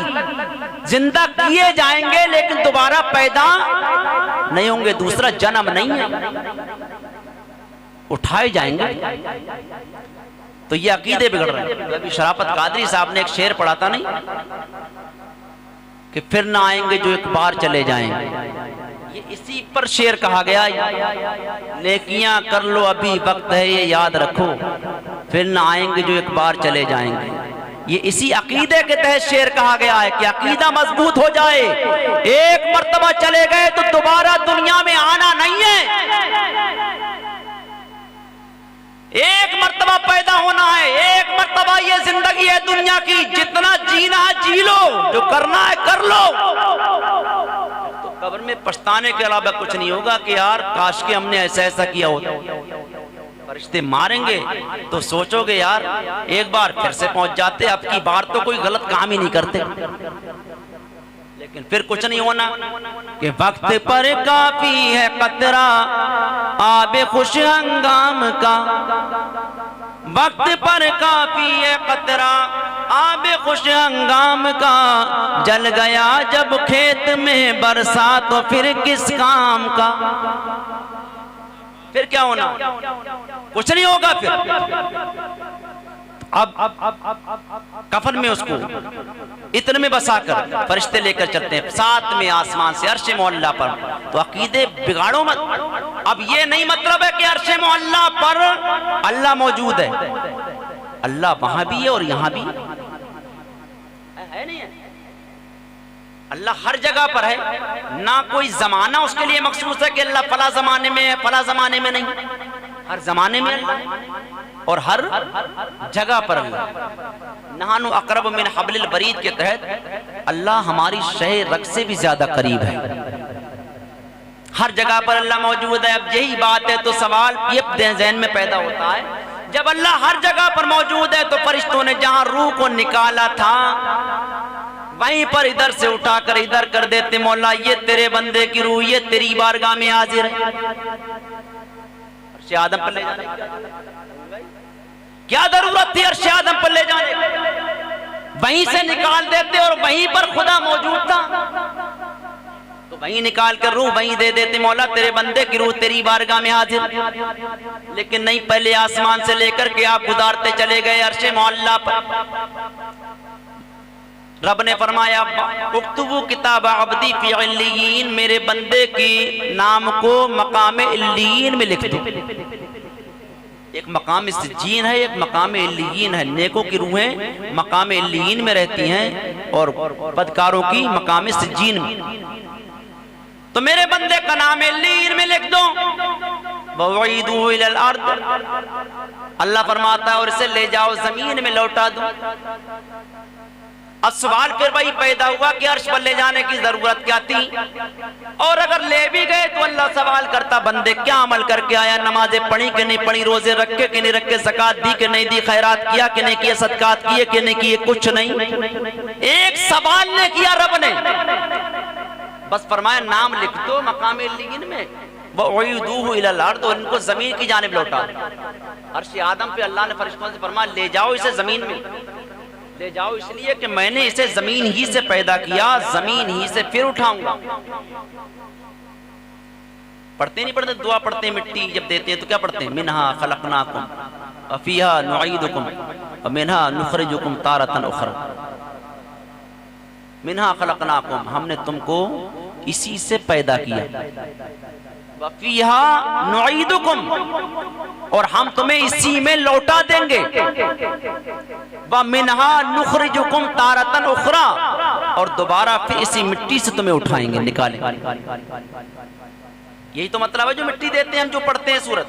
जिंदा किए जाएंगे लेकिन दोबारा पैदा नहीं होंगे। दूसरा जन्म नहीं है, उठाए जाएंगे। तो ये अकीदे बिगड़ रहे हैं। अभी शराफत कादरी साहब ने एक शेर पढ़ा था नहीं कि फिर ना आएंगे जो एक बार चले जाएंगे। ये इसी पर शेर कहा गया, नेकियां कर लो अभी वक्त है ये याद रखो, फिर ना आएंगे जो एक बार चले जाएंगे। ये इसी अकीदे के तहत शेर कहा गया है कि अकीदा मजबूत हो जाए। एक मर्तबा चले गए तो दोबारा दुनिया में आना नहीं है। एक मर्तबा पैदा होना है, एक मर्तबा ये जिंदगी है दुनिया की, जितना जीना है जी लो, जो करना है कर लो। तो कब्र में पछताने के अलावा कुछ नहीं होगा कि यार काश के हमने ऐसा ऐसा किया होता। फरिश्ते मारेंगे तो सोचोगे यार एक बार फिर से पहुंच जाते, अब की बार तो कोई गलत काम ही नहीं करते। लेकिन फिर कुछ नहीं होना कि वक्त पर काफी है कतरा आबे खुश हंगाम का, वक्त पर काफी है कतरा आब खुश हंगाम का, जल गया जब खेत में बरसा तो फिर किस काम का। फिर क्या होना, कुछ नहीं होगा। फिर अब कफन में उसको इतने में बसाकर फरिश्ते लेकर चलते हैं साथ में आसमान से अर्श मोहल्ला पर। तो अकीदे बिगाड़ो मत। अब ये नहीं मतलब है कि अर्श मोहल्ला पर अल्लाह मौजूद है, अल्लाह वहां भी है और यहां भी है। नहीं है, अल्लाह हर जगह पर है। ना कोई जमाना उसके लिए मखसूस है कि अल्लाह फला जमाने में है फला जमाने में नहीं, हर जमाने में अल्लाह और हर जगह पर अल्लाह। नहानु अकरब मिन हब्लिल बरीद के तहत अल्लाह हमारी शह रग से भी ज्यादा करीब है, हर जगह पर अल्लाह मौजूद है। अब यही बात है तो सवाल ये ज़हन में पैदा होता है, जब अल्लाह हर जगह पर मौजूद है तो फरिश्तों ने जहां रूह को निकाला था वहीं पर इधर से उठाकर इधर कर देते, मौला ये तेरे बंदे की रूह, ये तेरी बारगाह में हाजिर है। अर्श आदम पर ले जाने क्या जरूरत थी, अर्श आदम पर ले जाने, वहीं से निकाल देते और वहीं पर खुदा मौजूद था तो वहीं निकाल कर रूह वहीं दे देते, मौला तेरे बंदे की रूह तेरी बारगाह में हाजिर। लेकिन नहीं, पहले आसमान से लेकर के आप गुजारते चले गए अर्श मोहल्ला पर। रब ने फरमाया उक्तबू किताब अब्दी फी इल्लियीन, मेरे बंदे की नाम को मकाम इल्लियीन में लिख दो। एक मकाम सिज्जीन है, एक मकाम इल्लियीन है। नेकों की रूहें मकाम इल्लियीन में रहती हैं और बदकारों की मकाम सिज्जीन में। तो मेरे बंदे का नाम इल्लियीन में लिख दो। वईदू इलल अर्द, अल्लाह फरमाता है और इसे ले जाओ जमीन में लौटा दो। अब सवाल फिर वही पैदा हुआ कि अर्श पर ले जाने की जरूरत क्या थी, और अगर ले भी गए तो अल्लाह सवाल करता बंदे क्या अमल करके आया, नमाजें पढ़ी कि नहीं पढ़ी, रोजे रखे कि नहीं रखे, ज़कात दी कि नहीं दी, खैरात किया कि नहीं किया, सदकात किए कि नहीं किए, कुछ नहीं। एक सवाल ने किया रब ने, बस फरमाया नाम लिख दो मकाम इल्लियीन में, वईदूहु इलल अर्द, और इनको जमीन की जानिब लौटा दो। अर्श आदम पे अल्लाह ने फरिश्तों से फरमाया ले जाओ इसे जमीन में ले जाओ, इसलिए कि मैंने इसे जमीन ही से पैदा किया, जमीन ही से फिर उठाऊंगा। पढ़ते नहीं पढ़ते, दुआ पढ़ते हैं, मिट्टी जब देते हैं तो क्या पढ़ते हैं, मिन्हा खलकनाकुम व फीहा नुईदुकुम व मिन्हा नुखरिजुकुम तारतन उखरा। मिन्हा खलकनाकुम, हमने तुमको इसी से पैदा किया, व फीहा नुईदुकुम, और हम तुम्हें इसी में लौटा देंगे, व मिन्हा नुखरिजुकुम तारतन उखरा, और दोबारा फिर इसी मिट्टी से तुम्हें उठाएंगे, निकालेंगे। यही तो मतलब है जो मिट्टी देते हैं हम, जो पढ़ते हैं सूरत,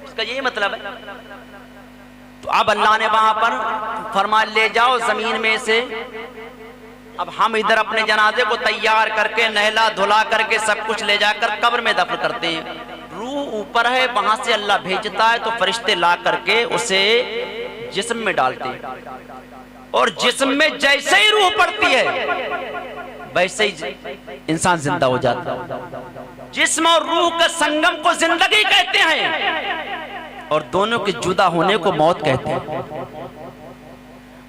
इसका यही मतलब है। तो अब अल्लाह ने वहां पर फरमा ले जाओ जमीन में से। अब हम इधर अपने जनाजे को तैयार करके नहला धुला करके सब कुछ ले जाकर कब्र में दफन करते हैं। रूह ऊपर है, वहां से अल्लाह भेजता है तो फरिश्ते ला करके उसे जिस्म में डालते हैं, और जिस्म में जैसे ही रूह पड़ती है वैसे ही इंसान जिंदा हो जाता है। जिस्म और रूह के संगम को जिंदगी कहते हैं और दोनों के जुदा होने को मौत कहते हैं।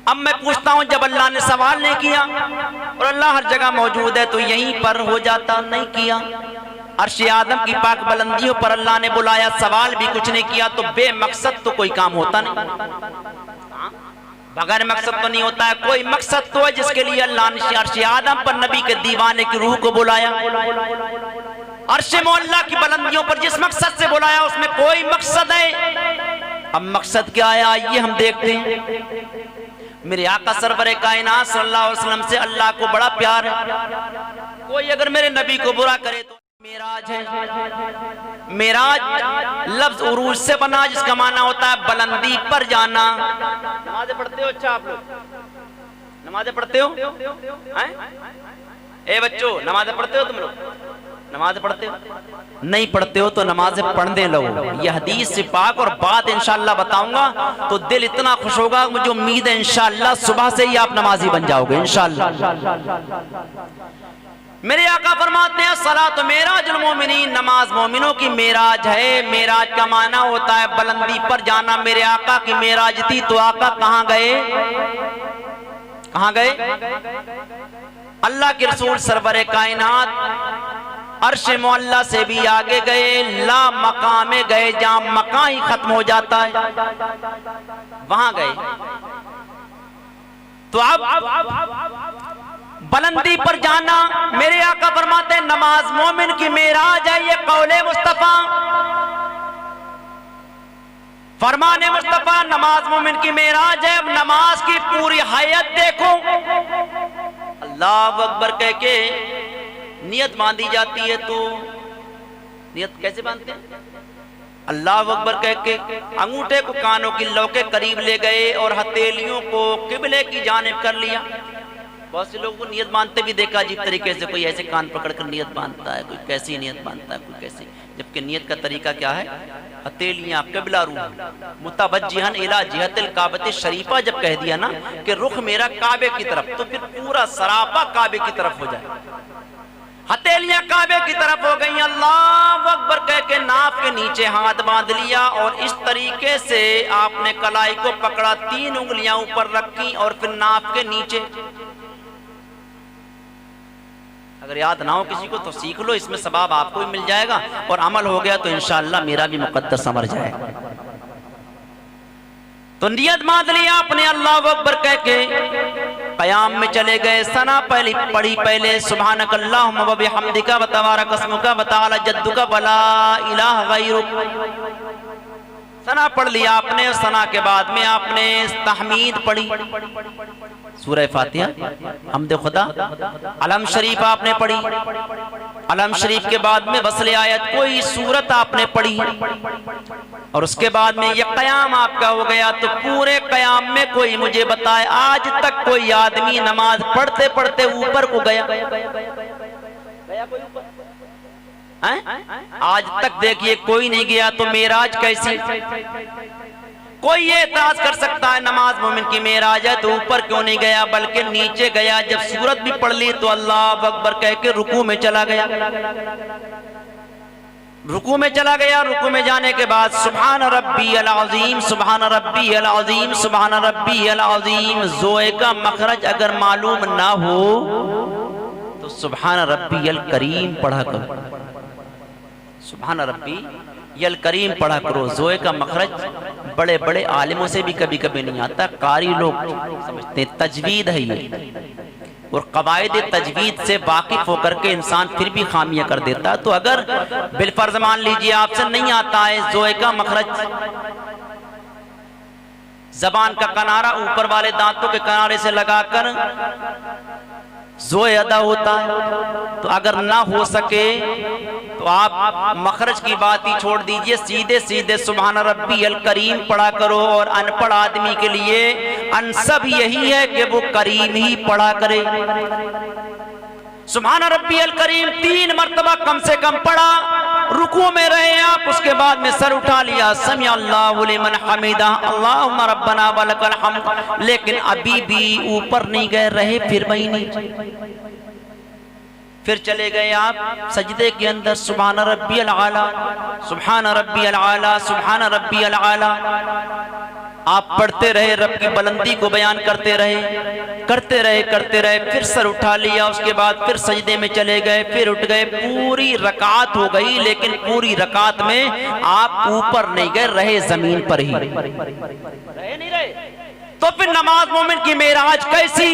अब मैं पूछता हूं, जब अल्लाह ने सवाल नहीं किया और अल्लाह हर जगह मौजूद है तो यहीं पर हो जाता, नहीं किया। अर्श आदम की पाक बुलंदियों पर अल्लाह ने बुलाया, सवाल भी कुछ नहीं किया, तो बेमकसद तो कोई काम होता नहीं, बगैर मकसद तो नहीं होता है। कोई मकसद तो है जिसके लिए अल्लाह ने अर्श आदम पर नबी के दीवाने की रूह को बुलाया, अर्श मोहल्ला की बुलंदियों पर जिस मकसद से बुलाया उसमें कोई मकसद है। अब मकसद क्या है आइए हम देखते हैं। मेरे आका सरवरे कायनात सल्लल्लाहु अलैहि वसल्लम से अल्लाह को बड़ा प्यार है। कोई अगर मेरे नबी को बुरा करे तो मेराज है। मेराज लफ्ज उरूज से बना जिसका माना होता है बुलंदी पर जाना। नमाज़ें पढ़ते हो? अच्छा आप लोग नमाज़ें पढ़ते हो? ए बच्चों नमाज़ें पढ़ते हो? तुम लोग नमाज़ें पढ़ते हो? नहीं पढ़ते हो तो नमाज़ें पढ़ने लगो। यह हदीस से पाक और बात इंशाअल्लाह बताऊंगा तो दिल इतना खुश होगा, मुझे उम्मीद है इंशाअल्लाह सुबह से ही आप नमाजी बन जाओगे इंशाअल्लाह। मेरे आका फरमाते हैं सलात मेराजुल मोमिनीन, नमाज मोमिनों की मेराज है। मेराज का माना होता है बुलंदी पर जाना। मेरे आका की मेराज थी तो आका कहां गए? कहां गए? अल्लाह के रसूल सरवरे कायनात अर्श मुअल्ला से भी आगे गए, ला मकाम में गए, जहां मकाम ही खत्म हो जाता है वहां गए। तो अब बुलंदी पर जाना, मेरे आका फरमाते हैं नमाज मोमिन की मेराज है। ये कौले मुस्तफा, फरमाने मुस्तफा, नमाज मोमिन की मेराज है। अब नमाज की पूरी हयात देखो, अल्लाह अकबर कह के नियत बांधी जाती है। तो नियत कैसे बांधते हैं? अल्लाह अकबर कह के अंगूठे को कानों की लौ के करीब ले गए और हथेलियों को किबले की जानिब कर लिया। बहुत से लोगों को नियत बांधते भी देखा अजीब तरीके से, कोई ऐसे कान पकड़कर नियत बांधता है, कोई कैसी नियत बांधता है, कोई कैसी। जबकि नियत का तरीका क्या है? हथेलियां किबला रूह मुतवज्जिहन इला जिहतिल काबते शरीफा जब कह दिया ना कि रुख मेरा काबे की तरफ, तो फिर पूरा सरापा काबे की तरफ हो जाए। हथेलियां काबे की तरफ हो गई। अल्लाह अकबर कह के नाफ के नीचे हाथ बांध लिया और इस तरीके से आपने कलाई को पकड़ा, 3 उंगलियां ऊपर रखी और फिर नाफ के नीचे। अगर याद ना हो किसी को तो सीख लो, इसमें सवाब आपको भी मिल जाएगा और अमल हो गया तो इंशाअल्लाह मेरा भी मुकद्दर समझ जाएगा। तो नियत बांध लिया अपने, अल्लाह अकबर कह के कयाम में चले गए। सना पहली पढ़ी पहले सुभानक अल्लाहुम्मा व बिहम्दिका व तबारक अस्मुका व तआला जद्दुका व ला इलाहा गैरुक। सना पढ़ लिया आपने। सना के बाद में आपने तहमीद पढ़ी, सूरह फातिहा, हम्द खुदा, अलम शरीफ आपने पढ़ी। अलम शरीफ के बाद में वस्ल आयत कोई सूरत आपने पढ़ी और उसके बाद में ये कयाम आपका हो गया। तो पूरे कयाम में कोई मुझे बताए आज तक कोई आदमी नमाज पढ़ते पढ़ते ऊपर को गया? आज तक देखिए कोई नहीं गया। तो मेराज कैसी? कोई ये एतराज कर सकता है नमाज मोमिन की मेराज है तो ऊपर क्यों नहीं गया बल्कि नीचे गया। जब सूरत भी पढ़ ली तो अल्लाह अकबर कह के रुकू में चला गया। रुकू में चला गया। रुकू में जाने के बाद सुभान रब्बी अल अज़ीम, सुभान रब्बी अल अज़ीम, सुभान रब्बी अल अज़ीम। जोए का मखरज अगर मालूम ना हो तो सुभान रब्बी अल करीम पढ़ा करो। सुभान रब्बी अल करीम पढ़ा करो। जोए का मखरज बड़े बड़े आलिमों से भी कभी कभी नहीं आता, कारी लोग समझते हैं तजवीद है ये, और कवायद तजवीद से वाकिफ होकर के इंसान फिर भी खामियां कर देता। तो अगर बिलफर्ज मान लीजिए आपसे नहीं आता है जोए का मखरज, जबान का किनारा ऊपर वाले दांतों के किनारे से लगाकर जोए अदा होता है। तो अगर ना हो सके तो आप मखरज की बात ही छोड़ दीजिए, सीधे सीधे सुभान रब्बी अल करीम पढ़ा करो। और अनपढ़ आदमी के लिए अनसब यही है कि वो करीम ही पढ़ा करे। सुभान रब्बी अल करीम 3 मरतबा कम से कम पढ़ा। रुकू में रहे आप, उसके बाद में सर उठा लिया, समी अल्लाहु लिमन हमीदा, अल्लाहुम्मा रब्बना वलकल हम्द। लेकिन अभी भी ऊपर नहीं गए, रहे फिर वही नहीं। फिर चले गए आप सजदे के अंदर, सुभान रब्बी अल आला, सुभान रब्बी अल आला, सुभान रब्बी अल आला। आप पढ़ते रहे, रब की बुलंदी को बयान करते रहे, करते रहे, करते रहे। फिर सर उठा लिया, उसके बाद फिर सजदे में चले गए, फिर उठ गए। पूरी रकात हो गई, लेकिन पूरी रकात में आप ऊपर नहीं गए, रहे जमीन पर ही। रहे नहीं रहे। तो फिर नमाज मोमिन की मेराज कैसी?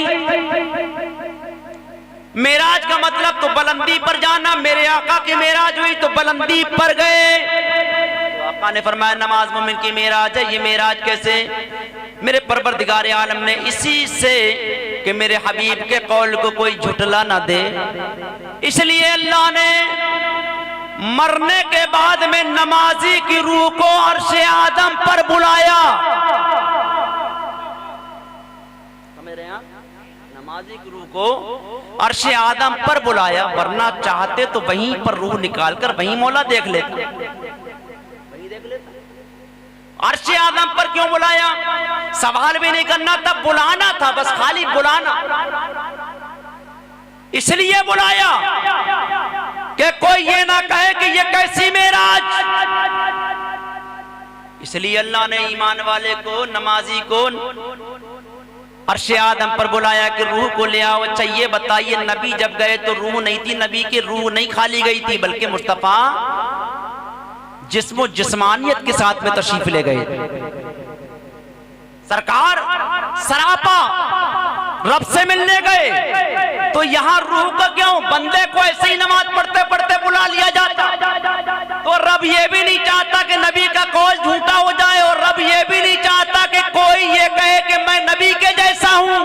मेराज का मतलब तो बुलंदी पर जाना। मेरे आका की मेराज हुई तो बुलंदी पर गए। तो आका ने फरमाया नमाज मोमिन की मेराज है। ये मेराज कैसे? मेरे परवरदिगार आलम ने इसी से कि मेरे हबीब के कौल को कोई झुटला ना दे, इसलिए अल्लाह ने मरने के बाद में नमाजी की रूह को अर्शे आदम पर बुलाया। समझ रहे हैं? नमाजी की रूह को अर्शे आदम पर बुलाया, वरना चाहते तो वहीं पर रूह निकालकर वहीं मौला देख लेता, वहीं देख लेता। अर्शे आदम पर क्यों बुलाया? सवाल भी नहीं करना था, बुलाना था, बस खाली बुलाना। इसलिए बुलाया कि कोई ये ना कहे कि ये कैसी मेराज। इसलिए अल्लाह ने ईमान वाले को, नमाजी को अर्श आदम पर बुलाया कि रूह को ले आओ। अच्छा ये बताइए, नबी जब गए तो रूह नहीं थी, नबी की रूह नहीं खाली गई थी, बल्कि मुस्तफा जिस्म जिस्मानियत के साथ में तशरीफ ले गए। सरकार सरापा रब से मिलने गए, तो यहां रूह का क्यों? बंदे को ऐसे ही नमाज पढ़ते पढ़ते बुला लिया जाता। तो रब ये भी नहीं चाहता कि नबी का कौल झूठा हो जाए, और रब ये भी नहीं चाहता कि कोई ये कहे कि मैं नबी के जैसा हूं।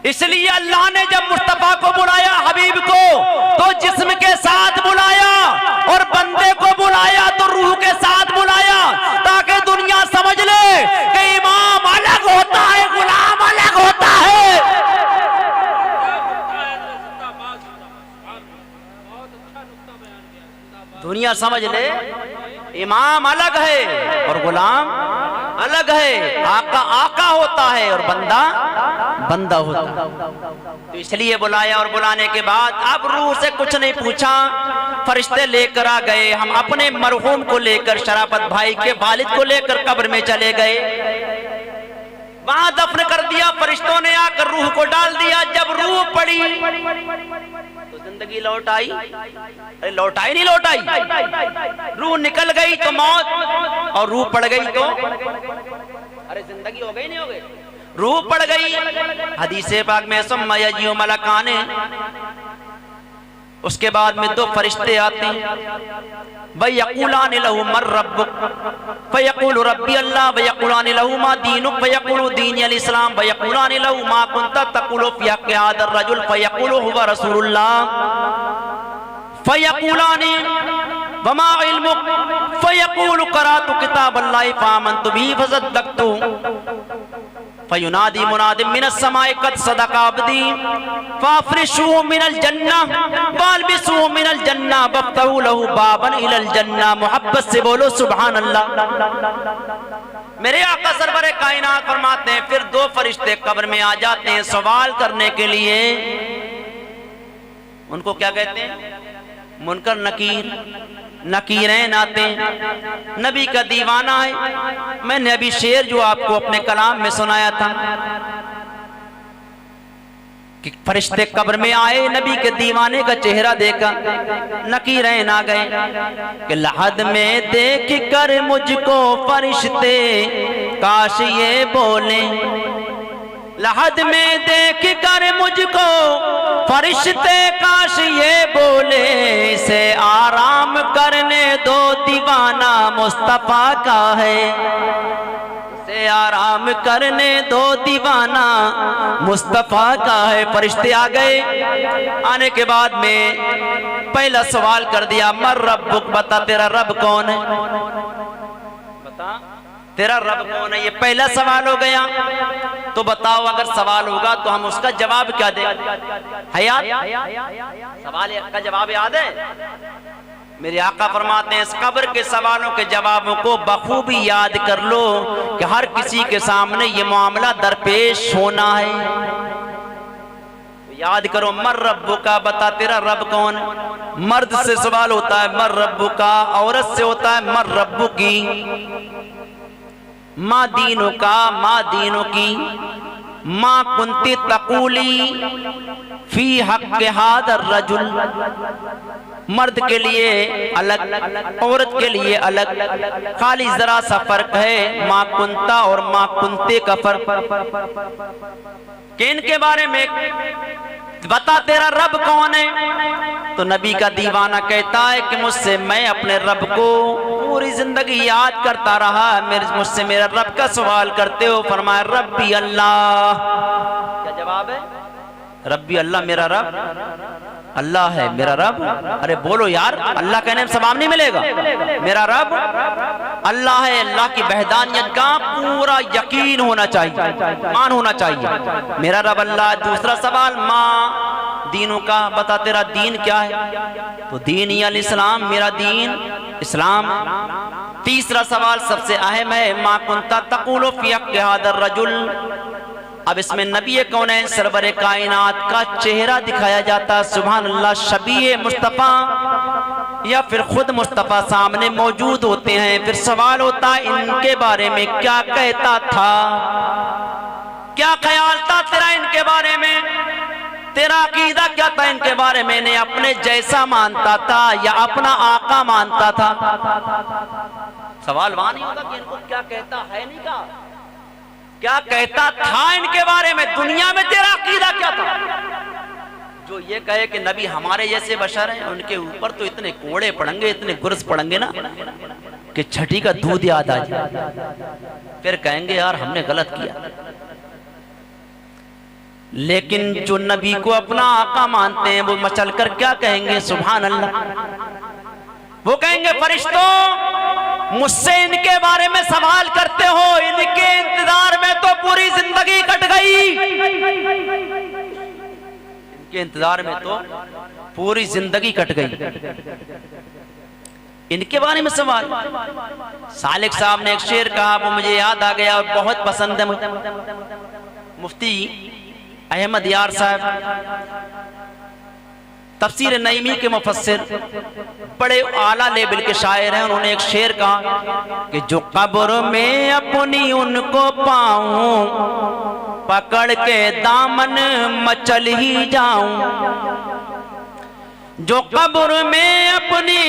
इसलिए अल्लाह ने जब मुस्तफा को बुलाया, हबीब को, तो जिस्म के साथ बुलाया, और बंदे को बुलाया तो रूह के साथ बुलाया, ताकि दुनिया समझ ले कि इमाम अलग होता है, गुलाम अलग होता है। दुनिया समझ ले इमाम अलग है और गुलाम अलग है। आका आका होता है और बंदा बंदा होता है। तो इसलिए बुलाया, और बुलाने के बाद अब रूह से कुछ नहीं पूछा, फरिश्ते लेकर आ गए। हम अपने मरहूम को लेकर, शराफत भाई के वालिद को लेकर कब्र में चले गए, वहां दफन कर दिया। फरिश्तों ने आकर रूह को डाल दिया। जब रूह पड़ी तो जिंदगी लौट आई? अरे लौटाई नहीं लौटाई। रूह निकल गई तो मौत, और रूह पड़ गई तो अरे जिंदगी हो गई नहीं हो गई, रूह पड़ गई। हदीसे पाक में सुम्मा यजीउ मलकाने, उसके बाद में दो फरिश्ते आते हैं। वयक़ूलान लहू मर रब्बुक फयक़ूलु रब्बी अल्लाह वयक़ूलान लहू मा दीनुक फयक़ूलु दीनी अल इस्लाम वयक़ूलान लहू मा कुन्ता तक़ूलु फ़ी हक़्क़ि हाज़ा रजुल फयक़ूलु हुवा रसूलुल्लाह फयक़ूलान वमा इल्मुक फयक़ूलु क़राअतु किताबल्लाहि फ़आमनतु बिही फ़सद्दक़तु फयुनादी मुनादिम मिनस समाए कद सदका अब्दी फाफ्रिशू मिनल जन्ना वाल्बिसू मिनल जन्ना वफ्तहू लहू बाबन इलल जन्ना। मोहब्बत से बोलो सुभान अल्लाह। मेरे आका सरवरे कायनात फरमाते हैं, फिर दो फरिश्ते कब्र में आ जाते हैं सवाल करने के लिए। उनको क्या कहते हैं? मुनकर नकीर। नकीरें आते हैं। नबी का दीवाना है। मैंने अभी शेर जो आपको अपने कलाम में सुनाया था कि फरिश्ते कब्र में आए, नबी के दीवाने का चेहरा देखा, नकीरें आ गए कि लहद में देख कर मुझको फरिश्ते काश ये बोले, लहद में देख कर मुझको फरिश्ते काश ये बोले, इसे आराम करने दो दीवाना मुस्तफा का है, इसे आराम करने दो दीवाना मुस्तफा का है। फरिश्ते आ गए। आने के बाद में पहला सवाल कर दिया, मर रब्बुक, बता तेरा रब कौन है, बता तेरा रब कौन है। ये पहला सवाल हो गया। तो बताओ अगर सवाल होगा तो हम उसका जवाब क्या दें? है याद? सवाल का जवाब याद है? मेरे आका फरमाते हैं, इस कब्र के सवालों के जवाबों को बखूबी याद कर लो कि हर किसी के सामने ये मामला दरपेश होना है। याद करो, मर रब्बु का, बता तेरा रब कौन। मर्द से सवाल होता है मर रब्बु का, औरत से होता है मर रब्बु की। माँ दीनों का, माँ दीनों की, माँ कुंती तकूली फी हक़्क़ि हाज़ा रजुल। मर्द के लिए अलग, औरत के लिए अलग, खाली जरा सा फर्क है माँ कुंता और माँ कुंते का फर्क। कि इनके बारे में बता तेरा रब कौन है। तो नबी का दीवाना कहता है कि मुझसे, मैं अपने रब को पूरी जिंदगी याद करता रहा, मुझसे मेरा रब का सवाल करते हो। फरमाया रब्बी अल्लाह। क्या जवाब है? रब्बी अल्लाह, मेरा रब अल्लाह है, मेरा रब। अरे बोलो यार, अल्लाह कहने में सवाब नहीं मिलेगा। मेरा रब अल्लाह है। अल्लाह की वहदानियत का पूरा यकीन होना चाहिए, मान होना चाहिए। मेरा रब अल्लाह। दूसरा सवाल माँ दीनों का, बता तेरा दीन क्या है। तो दीन अल इस्लाम, मेरा दीन इस्लाम। तीसरा सवाल सबसे अहम है, माँ कुंता तक़ूलु फ़ी हक़्क़ि हाज़ा रजुल, अब इसमें नबी कौनैन सरवरे कायनात का चेहरा दिखाया जाता, सुभान अल्लाह, शबीह मुस्तफ़ा या फिर खुद मुस्तफ़ा सामने मौजूद होते हैं। फिर सवाल होता है इनके बारे में क्या कहता था, क्या ख्याल था तेरा इनके बारे में, तेरा अकीदा क्या था इनके बारे में, ने अपने जैसा मानता था या अपना आका मानता था। सवाल वहां नहीं होता कि इनको क्या कहता है, नहीं कहा क्या कहता था इनके बारे में, दुनिया में तेरा अकीदा क्या था। जो ये कहे कि नबी हमारे जैसे बशर हैं, उनके ऊपर तो इतने कोड़े पड़ेंगे, इतने गुर्स पड़ेंगे ना कि छठी का दूध याद आ जाए, फिर कहेंगे यार हमने गलत किया। लेकिन जो नबी को अपना आका मानते हैं वो मचल कर क्या कहेंगे, सुभान अल्लाह, वो कहेंगे फरिश्तों मुझसे इनके बारे में सवाल करते हो, इनके इंतजार में तो पूरी जिंदगी कट गई, इनके इंतजार में तो पूरी जिंदगी कट गई, इनके बारे में सवाल। सालिक साहब ने एक शेर कहा, वो मुझे याद आ गया और बहुत पसंद है मुझे। मुफ्ती अहमद यार साहब तफसीर नईमी के मुफस्सिर, बड़े आला लेवल के शायर हैं। उन्होंने एक शेर कहा कि जो कब्र में अपनी उनको पाऊं, पकड़ के दामन मचल ही जाऊं, जो कब्र में अपनी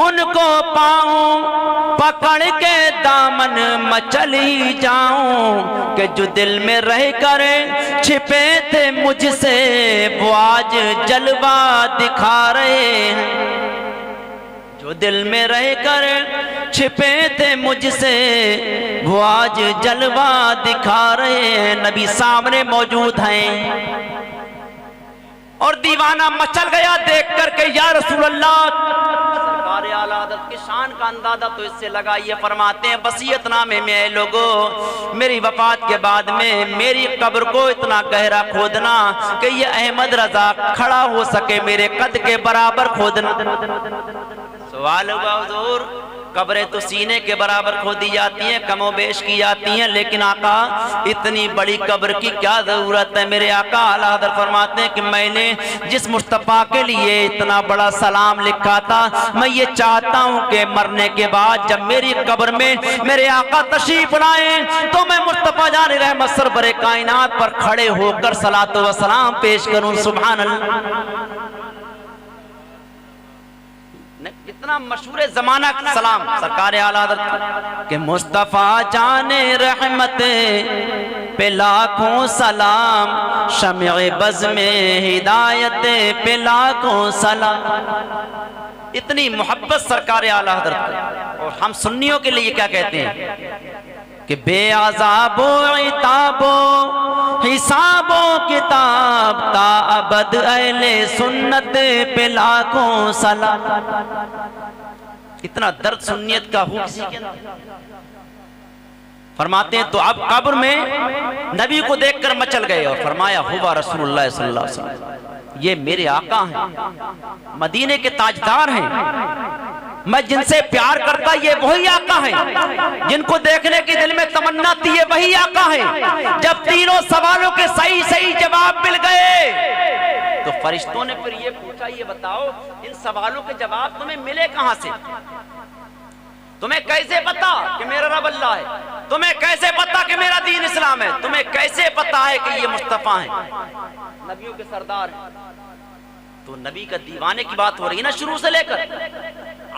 उनको पाऊं, पकड़ के दामन मचल ही जाऊं, कि जो दिल में रह कर छिपे थे मुझसे वो आज जलवा दिखा रहे हैं, जो दिल में रह कर छिपे थे मुझसे वो आज जलवा दिखा रहे हैं। नबी सामने मौजूद हैं और दीवाना मचल गया देख करके, या रसूल अल्लाह, सरकार आला हज़रत की शान का अंदाजा तो इससे लगा। ये फरमाते हैं वसीयतनामे में, ऐ लोगो मेरी वफात के बाद में मेरी कब्र को इतना गहरा खोदना कि ये अहमद रजा खड़ा हो सके, मेरे कद के बराबर खोदना। सवाल हुआ हुजूर, कब्रें तो सीने के बराबर खोदी जाती हैं, कमोबेश की जाती हैं, लेकिन आका इतनी बड़ी कब्र की क्या जरूरत है। मेरे आका आला हज़रत फरमाते हैं कि मैंने जिस मुस्तफ़ा के लिए इतना बड़ा सलाम लिखा था, मैं ये चाहता हूँ कि मरने के बाद जब मेरी कब्र में मेरे आका तशरीफ लाए तो मैं मुस्तफ़ा जान रहमत सरवरे कायनात पर खड़े होकर सलातो व सलाम पेश करूँ। सुभान अल्लाह, कितना मशहूर जमाना सलाम सरकार आला हज़रत के मुस्तफ़ा जाने रहमत पे लाखों सलाम, शम्ए बज़ में हिदायत पे लाखों सलाम। इतनी मोहब्बत सरकार आला हज़रत। और हम सुन्नियों के लिए क्या कहते हैं कि बेअज़ाबो इताबो हिसाबो किताब ता अबद अहले सुन्नत पे लाखों सलाम। इतना दर्द सुन्नियत का हो किसी के अंदर। फरमाते हैं तो अब कब्र में नबी को देखकर मचल गए और फरमाया हुआ रसूलुल्लाह सल्लल्लाहु अलैहि वसल्लम, ये मेरे आका हैं, मदीने के ताजदार हैं, मैं जिनसे प्यार करता ये वही आका है, जिनको देखने की दिल में तमन्ना थी ये वही आका है। जब तीनों सवालों के सही सही जवाब मिल गए तो फरिश्तों ने फिर ये पूछा, ये बताओ इन सवालों के जवाब तुम्हें मिले कहां से, तुम्हें कैसे पता कि मेरा रब अल्लाह है, तुम्हें कैसे पता कि मेरा दीन इस्लाम है, तुम्हें कैसे पता है कि ये मुस्तफ़ा है, नबियों के सरदार हैं। तो नबी का दीवाने की बात हो रही है ना, शुरू से लेकर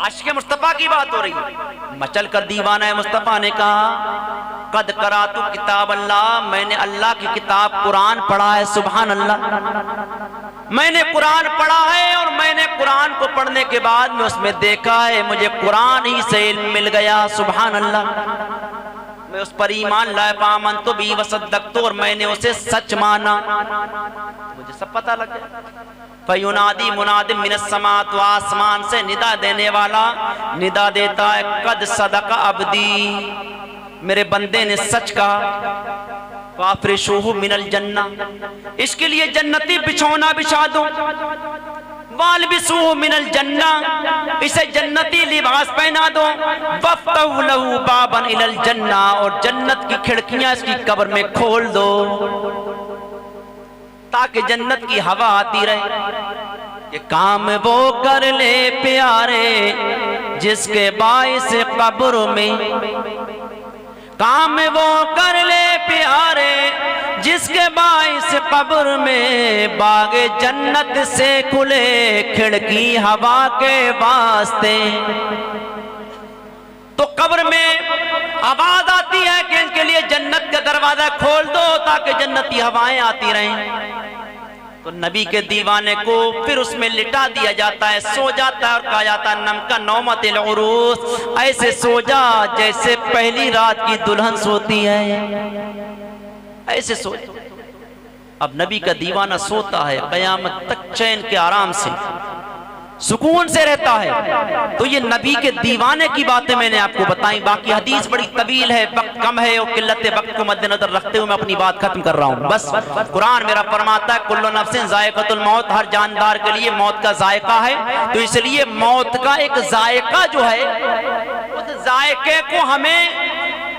आशिक़े मुस्तफ़ा की बात हो रही है। मचल कर दीवाना है मुस्तफ़ा ने कहा, कद करातु किताब अल्लाह, मैंने अल्लाह की किताब कुरान पढ़ा है। सुभान अल्लाह, मैंने कुरान पढ़ा है और मैंने कुरान को पढ़ने के बाद में उसमें देखा है, मुझे कुरान ही से इल्म मिल गया। सुभान अल्लाह, मैं उस पर ईमान लाया, पामन तो भी वसद्दक़, और मैंने उसे सच माना, मुझे सब पता लग गया। फयुनादी मुनादिम मिनस समात, तो आसमान से निदा देने वाला निदा देता है, कद सदका अब्दी, मेरे बंदे ने सच कहा। फाफरिशूहु मिनल जन्ना, इसके लिए जन्नती बिछौना बिछा दो। वालबिसूहु मिनल जन्ना, इसे जन्नती लिबास पहना दो। वफ्तहु लहू बाबन इलल जन्ना, और जन्नत की खिड़कियां इसकी कब्र में खोल दो ताकि जन्नत की हवा आती रहे। ये काम वो कर ले प्यारे जिसके बाइस कब्र में, काम वो कर ले प्यारे जिसके बाइस कब्र में बागे जन्नत से खुले खिड़की हवा के वास्ते। तो कब्र में आवाज आती है कि इनके लिए जन्नत का दरवाजा खोल दो ताकि जन्नती हवाएं आती रहें। तो नबी के दीवाने को फिर उसमें लिटा दिया जाता है, सो जाता है और कहा जाता है नम का नौमतिल उरूस, ऐसे सो जा जैसे पहली रात की दुल्हन सोती है, ऐसे सो। अब नबी का दीवाना सोता है, कयामत तक चैन के आराम से सुकून से रहता है। तो ये नबी के दीवाने की बातें मैंने आपको बताई। बाकी हदीस बड़ी तवील है, वक्त कम है और किल्लत वक्त को मद्देनजर रखते हुए मैं अपनी बात खत्म कर रहा हूँ। बस कुरान मेरा फरमाता है कुल्लु नफ्सिन जायक़तुल मौत, हर जानदार के लिए मौत का जायका है। तो इसलिए मौत का एक जायका जो है, उस जायके को हमें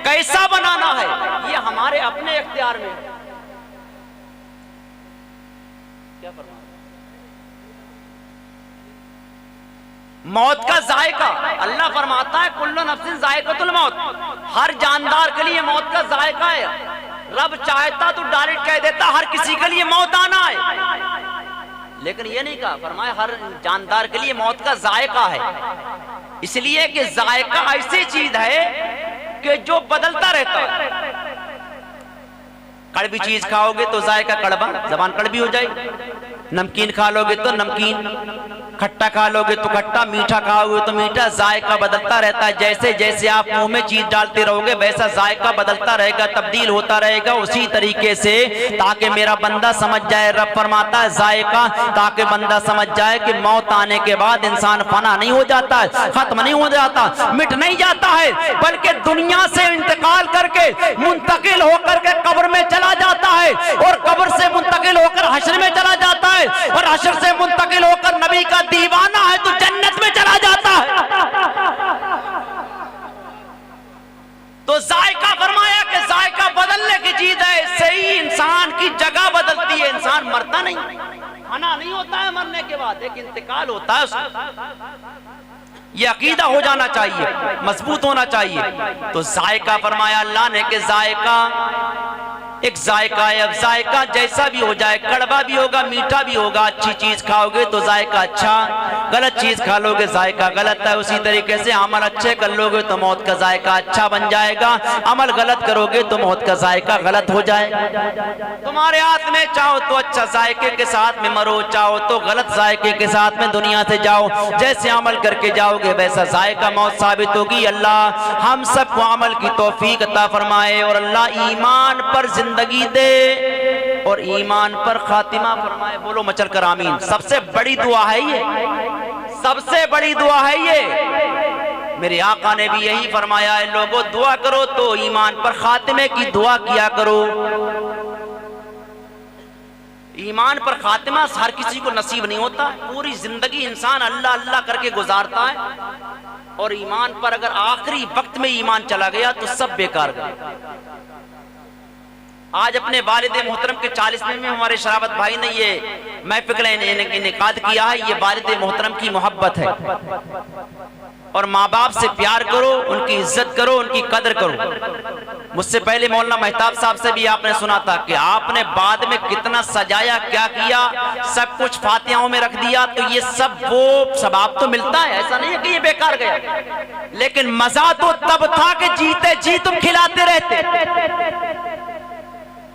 कैसा बनाना है ये हमारे अपने इख्तियार में। क्या फरमाया? मौत का जायका अल्लाह फरमाता है कुल्लु नफ्सिन जायक़तुल मौत, हर जानदार के लिए मौत का जायका है। रब चाहता तो डायरेक्ट कह देता हर किसी के लिए मौत आना है, लेकिन ये नहीं कहा, फरमाया हर जानदार के लिए मौत का जायका है। इसलिए कि जायका ऐसी चीज है कि जो बदलता रहता है। कड़वी चीज खाओगे तो जायका कड़वा, जबान कड़वी हो जाएगी। नमकीन खा लोगे तो नमकीन, खट्टा खा लोगे तो खट्टा, मीठा खाओगे तो मीठा, जायका बदलता रहता है। जैसे जैसे आप मुंह में चीज डालते रहोगे वैसा जायका बदलता रहेगा, तब्दील होता रहेगा। उसी तरीके से ताकि मेरा बंदा समझ जाए, रब फरमाता है जायका, ताकि बंदा समझ जाए कि मौत आने के बाद इंसान फना नहीं हो जाता है, खत्म नहीं हो जाता, मिट नहीं जाता है, बल्कि दुनिया से इंतकाल करके मुंतकिल होकर के कब्र में चला जाता है, और कब्र से मुंतकिल होकर हश्र में चला जाता है, और हश्र से मुंतकिल होकर नबी का दीवाना है तो जन्नत में चला जाता है। तो जायका फरमाया कि जायका बदलने की चीज है। सही इंसान की जगह बदलती है, इंसान मरता नहीं, फना नहीं होता है मरने के बाद, एक इंतकाल होता है उसका। ये अकीदा हो जाना चाहिए, मजबूत होना चाहिए। तो जायका फरमाया अल्लाह ने कि जायका एक जायका है। अब जायका जैसा भी हो जाए, कड़वा भी होगा, मीठा भी होगा। अच्छी चीज खाओगे तो जायका अच्छा, गलत चीज खा लोगे जायका गलत है। उसी तरीके से अमल अच्छे कर लोगे तो मौत का जायका अच्छा बन जाएगा, अमल गलत करोगे तो मौत का जायका गलत हो जाएगा। तुम्हारे हाथ में, चाहो तो अच्छा जायके के साथ में मरो, चाहो तो गलत जायके के साथ में दुनिया से जाओ। जैसे अमल करके जाओगे वैसा जायका मौत साबित होगी। अल्लाह हम सबको अमल की तौफीक अता फरमाए, और अल्लाह ईमान पर जिंदगी दे और ईमान पर खातिमा फरमाए। बोलो मचल कर आमीन। सबसे बड़ी दुआ है ये, सबसे बड़ी दुआ है ये। मेरे आका ने भी यही फरमाया है, लोगों दुआ करो तो ईमान पर खातिमे की दुआ किया करो। ईमान पर खातिमा हर किसी को नसीब नहीं होता। पूरी जिंदगी इंसान अल्लाह अल्लाह करके गुजारता है, और ईमान पर अगर आखिरी वक्त में ईमान चला गया तो सब बेकार गया। आज अपने वालिद मोहतरम के 40वें में हमारे शराबत भाई ने ये महफिल इनेकाद किया है। ये वालिद मोहतरम की मोहब्बत है, और माँ बाप से प्यार करो, उनकी इज्जत करो, उनकी कदर करो। मुझसे पहले मौलाना मेहताब साहब से भी आपने सुना था कि आपने बाद में कितना सजाया, क्या किया, सब कुछ फातिहाओं में रख दिया। तो ये सब वो सवाब तो मिलता है, ऐसा नहीं है कि ये बेकार गया, लेकिन मजा तो तब था कि जीते जी तुम खिलाते रहते।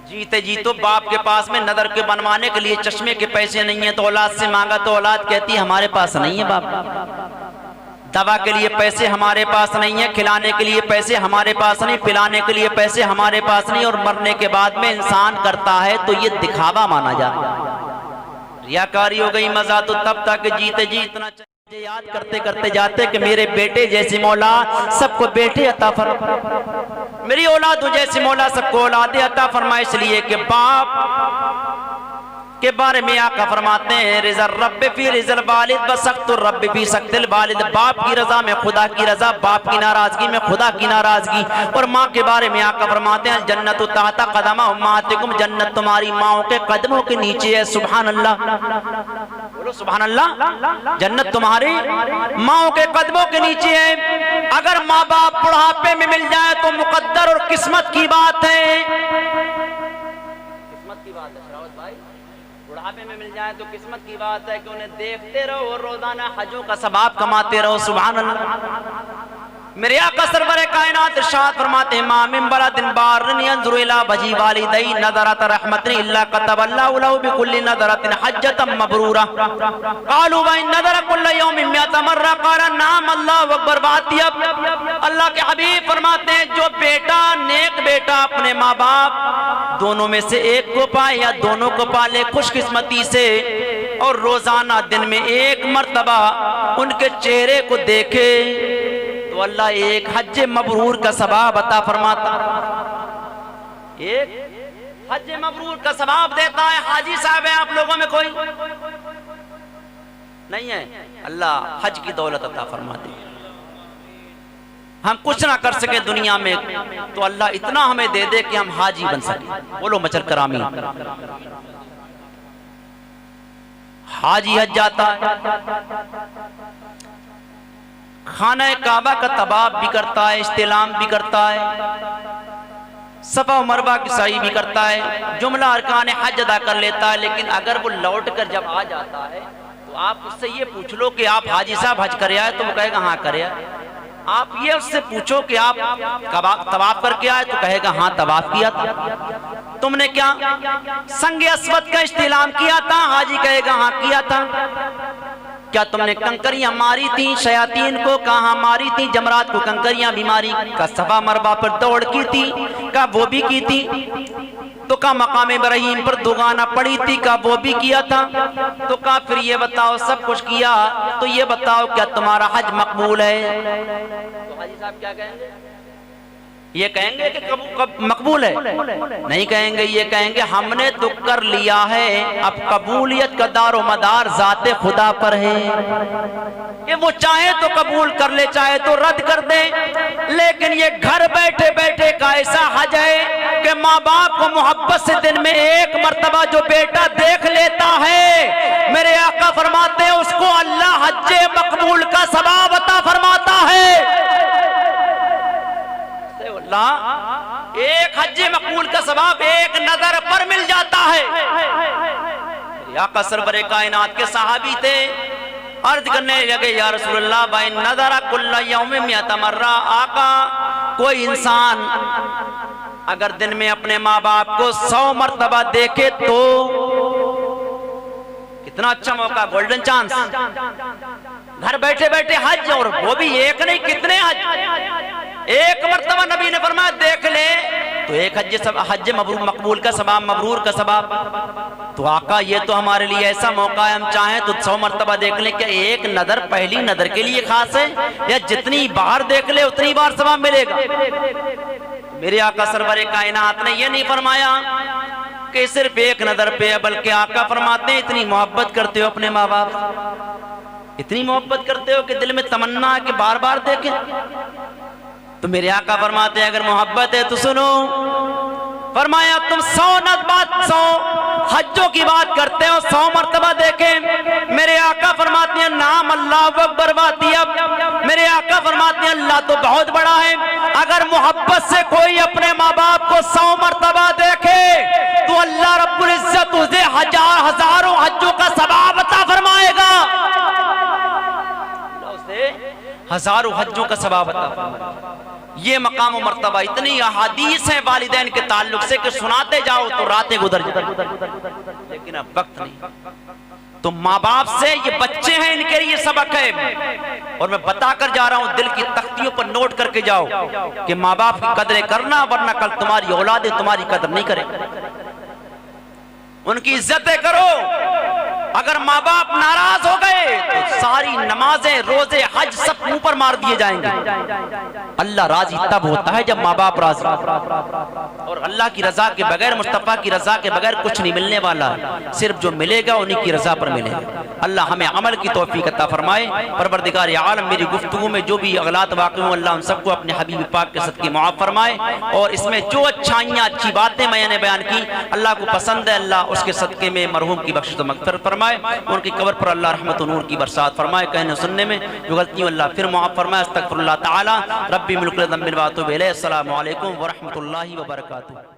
जीते जी तो बाप के पास में नदर के बनवाने के लिए चश्मे के पैसे नहीं है, तो औलाद से मांगा तो औलाद कहती है हमारे पास नहीं है बाप। दवा के लिए पैसे हमारे पास नहीं है, खिलाने के लिए पैसे हमारे पास नहीं, पिलाने के लिए पैसे हमारे पास नहीं। और मरने के बाद में इंसान करता है तो ये दिखावा माना जाता है, रियाकारी हो गई। मजा तो तब तक जीते जी इतना याद करते करते जाते कि मेरे बेटे जैसी मौला सबको बेटे अता फरमा, मेरी औलाद जैसी मौला सबको औलादे अता फरमा। इसलिए कि बाप के बारे में आका फरमाते हैं रिज़ल रब्बि फी रिज़ल वालिद व सख्तुर रब्बि फी सख्तिल वालिद। बाप की रजा में खुदा की रजा, बाप की नाराजगी में खुदा की नाराजगी। और माँ के बारे में आका फरमाते हैं जन्नतु तहता कदमा उम्मातिकुम, जन्नत तुम्हारी माओ के कदमों के नीचे है। सुभान अल्लाह, बोलो सुभान अल्लाह। जन्नत तुम्हारी माओ के कदमों के नीचे है। अगर माँ बाप बुढ़ापे में मिल जाए तो मुकद्दर और किस्मत की बात है, किस्मत की बात है भाई। बुढ़ापे में मिल जाए तो किस्मत की बात है कि उन्हें देखते रहो और रोजाना हजों का सवाब कमाते रहो। सुभान अल्लाह। मेरे आका सरवर कायनात इरशाद फरमाते हैं मा मिन बलदिन बारिन यंजुरु इला वजी वालिदैहि नज़रत रहमतिन इल्ला कतबल्लाहु लहु बिकुल्लि नज़रतिन हज्जतन मबरूरा। क़ालू व इन नज़र कुल्ल यौमिन मिअत मर्रा क़ाला नाम अल्लाहु अकबर। अल्लाह के हबीब फरमाते हैं जो बेटा नेक बेटा अपने माँ बाप दोनों में से एक को पाए या दोनों को पाले खुशकिस्मती से, और रोजाना दिन में एक मर्तबा उनके चेहरे को देखे तो अल्लाह एक हज मबरूर का सवाब अता फरमाता, एक हज मबरूर का सवाब देता है। हाजी साहब है आप लोगों में कोई नहीं है, अल्लाह हज की दौलत अता फरमाते। हम कुछ ना कर सके दुनिया में तो अल्लाह इतना हमें दे दे कि हम हाजी बन सके। बोलो मचल कर आमीन। हाजी हज जाता है, खाना काबा का तवाफ भी करता है, इस्तिलाम भी करता है, सफा मरवा की सही भी करता है, जुमला अरकान हज अदा कर लेता है। लेकिन अगर वो लौट कर जब आ जाता है तो आप उससे ये पूछ लो कि आप हाजी साहब हज करे आए, तो वो कहेगा हाँ करे आए। आप ये उससे पूछो कि आप तवाफ करके आए, तो कहेगा हाँ तवाफ किया था। तुमने क्या संगे अस्वद का इस्तिलाम किया था, हाजी कहेगा हाँ किया था। क्या तुमने कंकरियां मारी थी शयातीन को, कहा मारी थी जमरात को कंकरियां बीमारी का सफा मरबा पर दौड़ की थी, का वो भी की थी। तो का मकाम इब्राहिम पर दुगाना पड़ी थी, का वो भी किया था। तो का फिर ये बताओ सब कुछ किया तो ये बताओ क्या तुम्हारा हज मकबूल है? तो हाजी साहब क्या कहेंगे? ये कहेंगे कि कब मकबूल है? नहीं कहेंगे, ये कहेंगे हमने तो कर लिया है, अब कबूलियत का दारो मदार जाते खुदा पर है। ये वो चाहे तो कबूल कर ले, चाहे तो रद्द कर दे। लेकिन ये घर बैठे बैठे का ऐसा हज है कि माँ बाप को मोहब्बत से दिन में एक मर्तबा जो बेटा देख लेता है, मेरे आका फरमाते हैं उसको अल्लाह हज्जे मकबूल का सवाब अता फरमाता है। एक हज्जे मकबूल का सवाब एक नजर पर मिल जाता है। आका सरवरे कायनात के सहाबी थे, अर्ज करने लगे या रसूलल्लाह भाई नजरा कुल्ला यौम मिअत मर्रा। आका कोई इंसान अगर दिन में अपने माँ बाप को 100 मर्तबा देखे तो कितना अच्छा मौका, गोल्डन चांस। घर बैठे बैठे हज, और वो भी एक नहीं कितने हज। एक मर्तबा नबी ने फरमाया देख ले तो एक हज मकबूल का सवाब, मबरूर का सवाब। तो आका ये तो हमारे लिए ऐसा मौका है, हम चाहें तो 100 मर्तबा देख ले। क्या एक नजर पहली नजर के लिए खास है, या जितनी बार देख ले उतनी बार सवाब मिलेगा? मेरे आका सरवरे कायनात ने यह नहीं फरमाया कि सिर्फ एक नजर पे है, बल्कि आका फरमाते हैं इतनी मोहब्बत करते हो अपने माँ बाप, इतनी मोहब्बत करते हो कि दिल में तमन्ना है कि बार बार देखें। तो मेरे आका फरमाते हैं अगर मोहब्बत है तो सुनो, फरमाया तुम 100 हज्जों की बात करते हो, 100 मर्तबा देखें। मेरे आका फरमाते हैं नाम अल्लाह अकबर बाती। अब मेरे आका फरमाते हैं अल्लाह तो बहुत बड़ा है। अगर मोहब्बत से कोई अपने माँ बाप को 100 मर्तबा देखे तो अल्लाह रब्बुल इज्जत उसे हजारों हज्जों का सवाब अता फरमाएगा, उसे हजारों हज्जों का सवाब अता फरमाएगा। ये मकाम और मर्तबा, इतनी अहादीस है वालिदैन के ताल्लुक से कि सुनाते जाओ तो रातें गुजर जाती, लेकिन अब वक्त नहीं। तो माँ बाप से ये बच्चे हैं, इनके लिए सबक है। और मैं बताकर जा रहा हूं, दिल की तख्तियों पर नोट करके जाओ कि माँ बाप की कदरें करना, वरना कल तुम्हारी औलादें तुम्हारी कदर नहीं करें। उनकी इज्जतें करो। अगर माँ बाप नाराज हो गए तो सारी नमाजें, रोजे, हज सब मुंह पर मार दिए जाएंगे। अल्लाह राजी तब होता है जब माँ बाप राजी, और अल्लाह की रजा के बगैर, मुस्तफा की रजा के बगैर कुछ नहीं मिलने वाला। सिर्फ जो मिलेगा उन्हीं की रजा पर मिलेगा। अल्लाह हमें अमल की तौफीक अता फरमाए। परवरदिगार आलम मेरी गुफ्तगू में जो भी अगलात वाक़ हुए अल्लाह उन सबको अपने हबीब पाक के सदके मुआफ़ फरमाए, और इसमें जो अच्छाइयाँ, अच्छी बातें मैंने बयान की अल्लाह को पसंद है, अल्लाह उसके सदके में मरहूम की बख्शिश व मग़फ़िरत फरमाए, उनकी कब्र पर अल्लाह रहमत व नूर की बरसात फरमाए। कहने सुनने में जो गलतियों अल्लाह फिर मुआफ़ फरमाए। अस्तग़फ़िरुल्लाह तआला रब्बी मिन कुल्लि ज़ंबिन व अतूबु इलैह। अस्सलामु अलैकुम व रहमतुल्लाहि व बरकातुहू।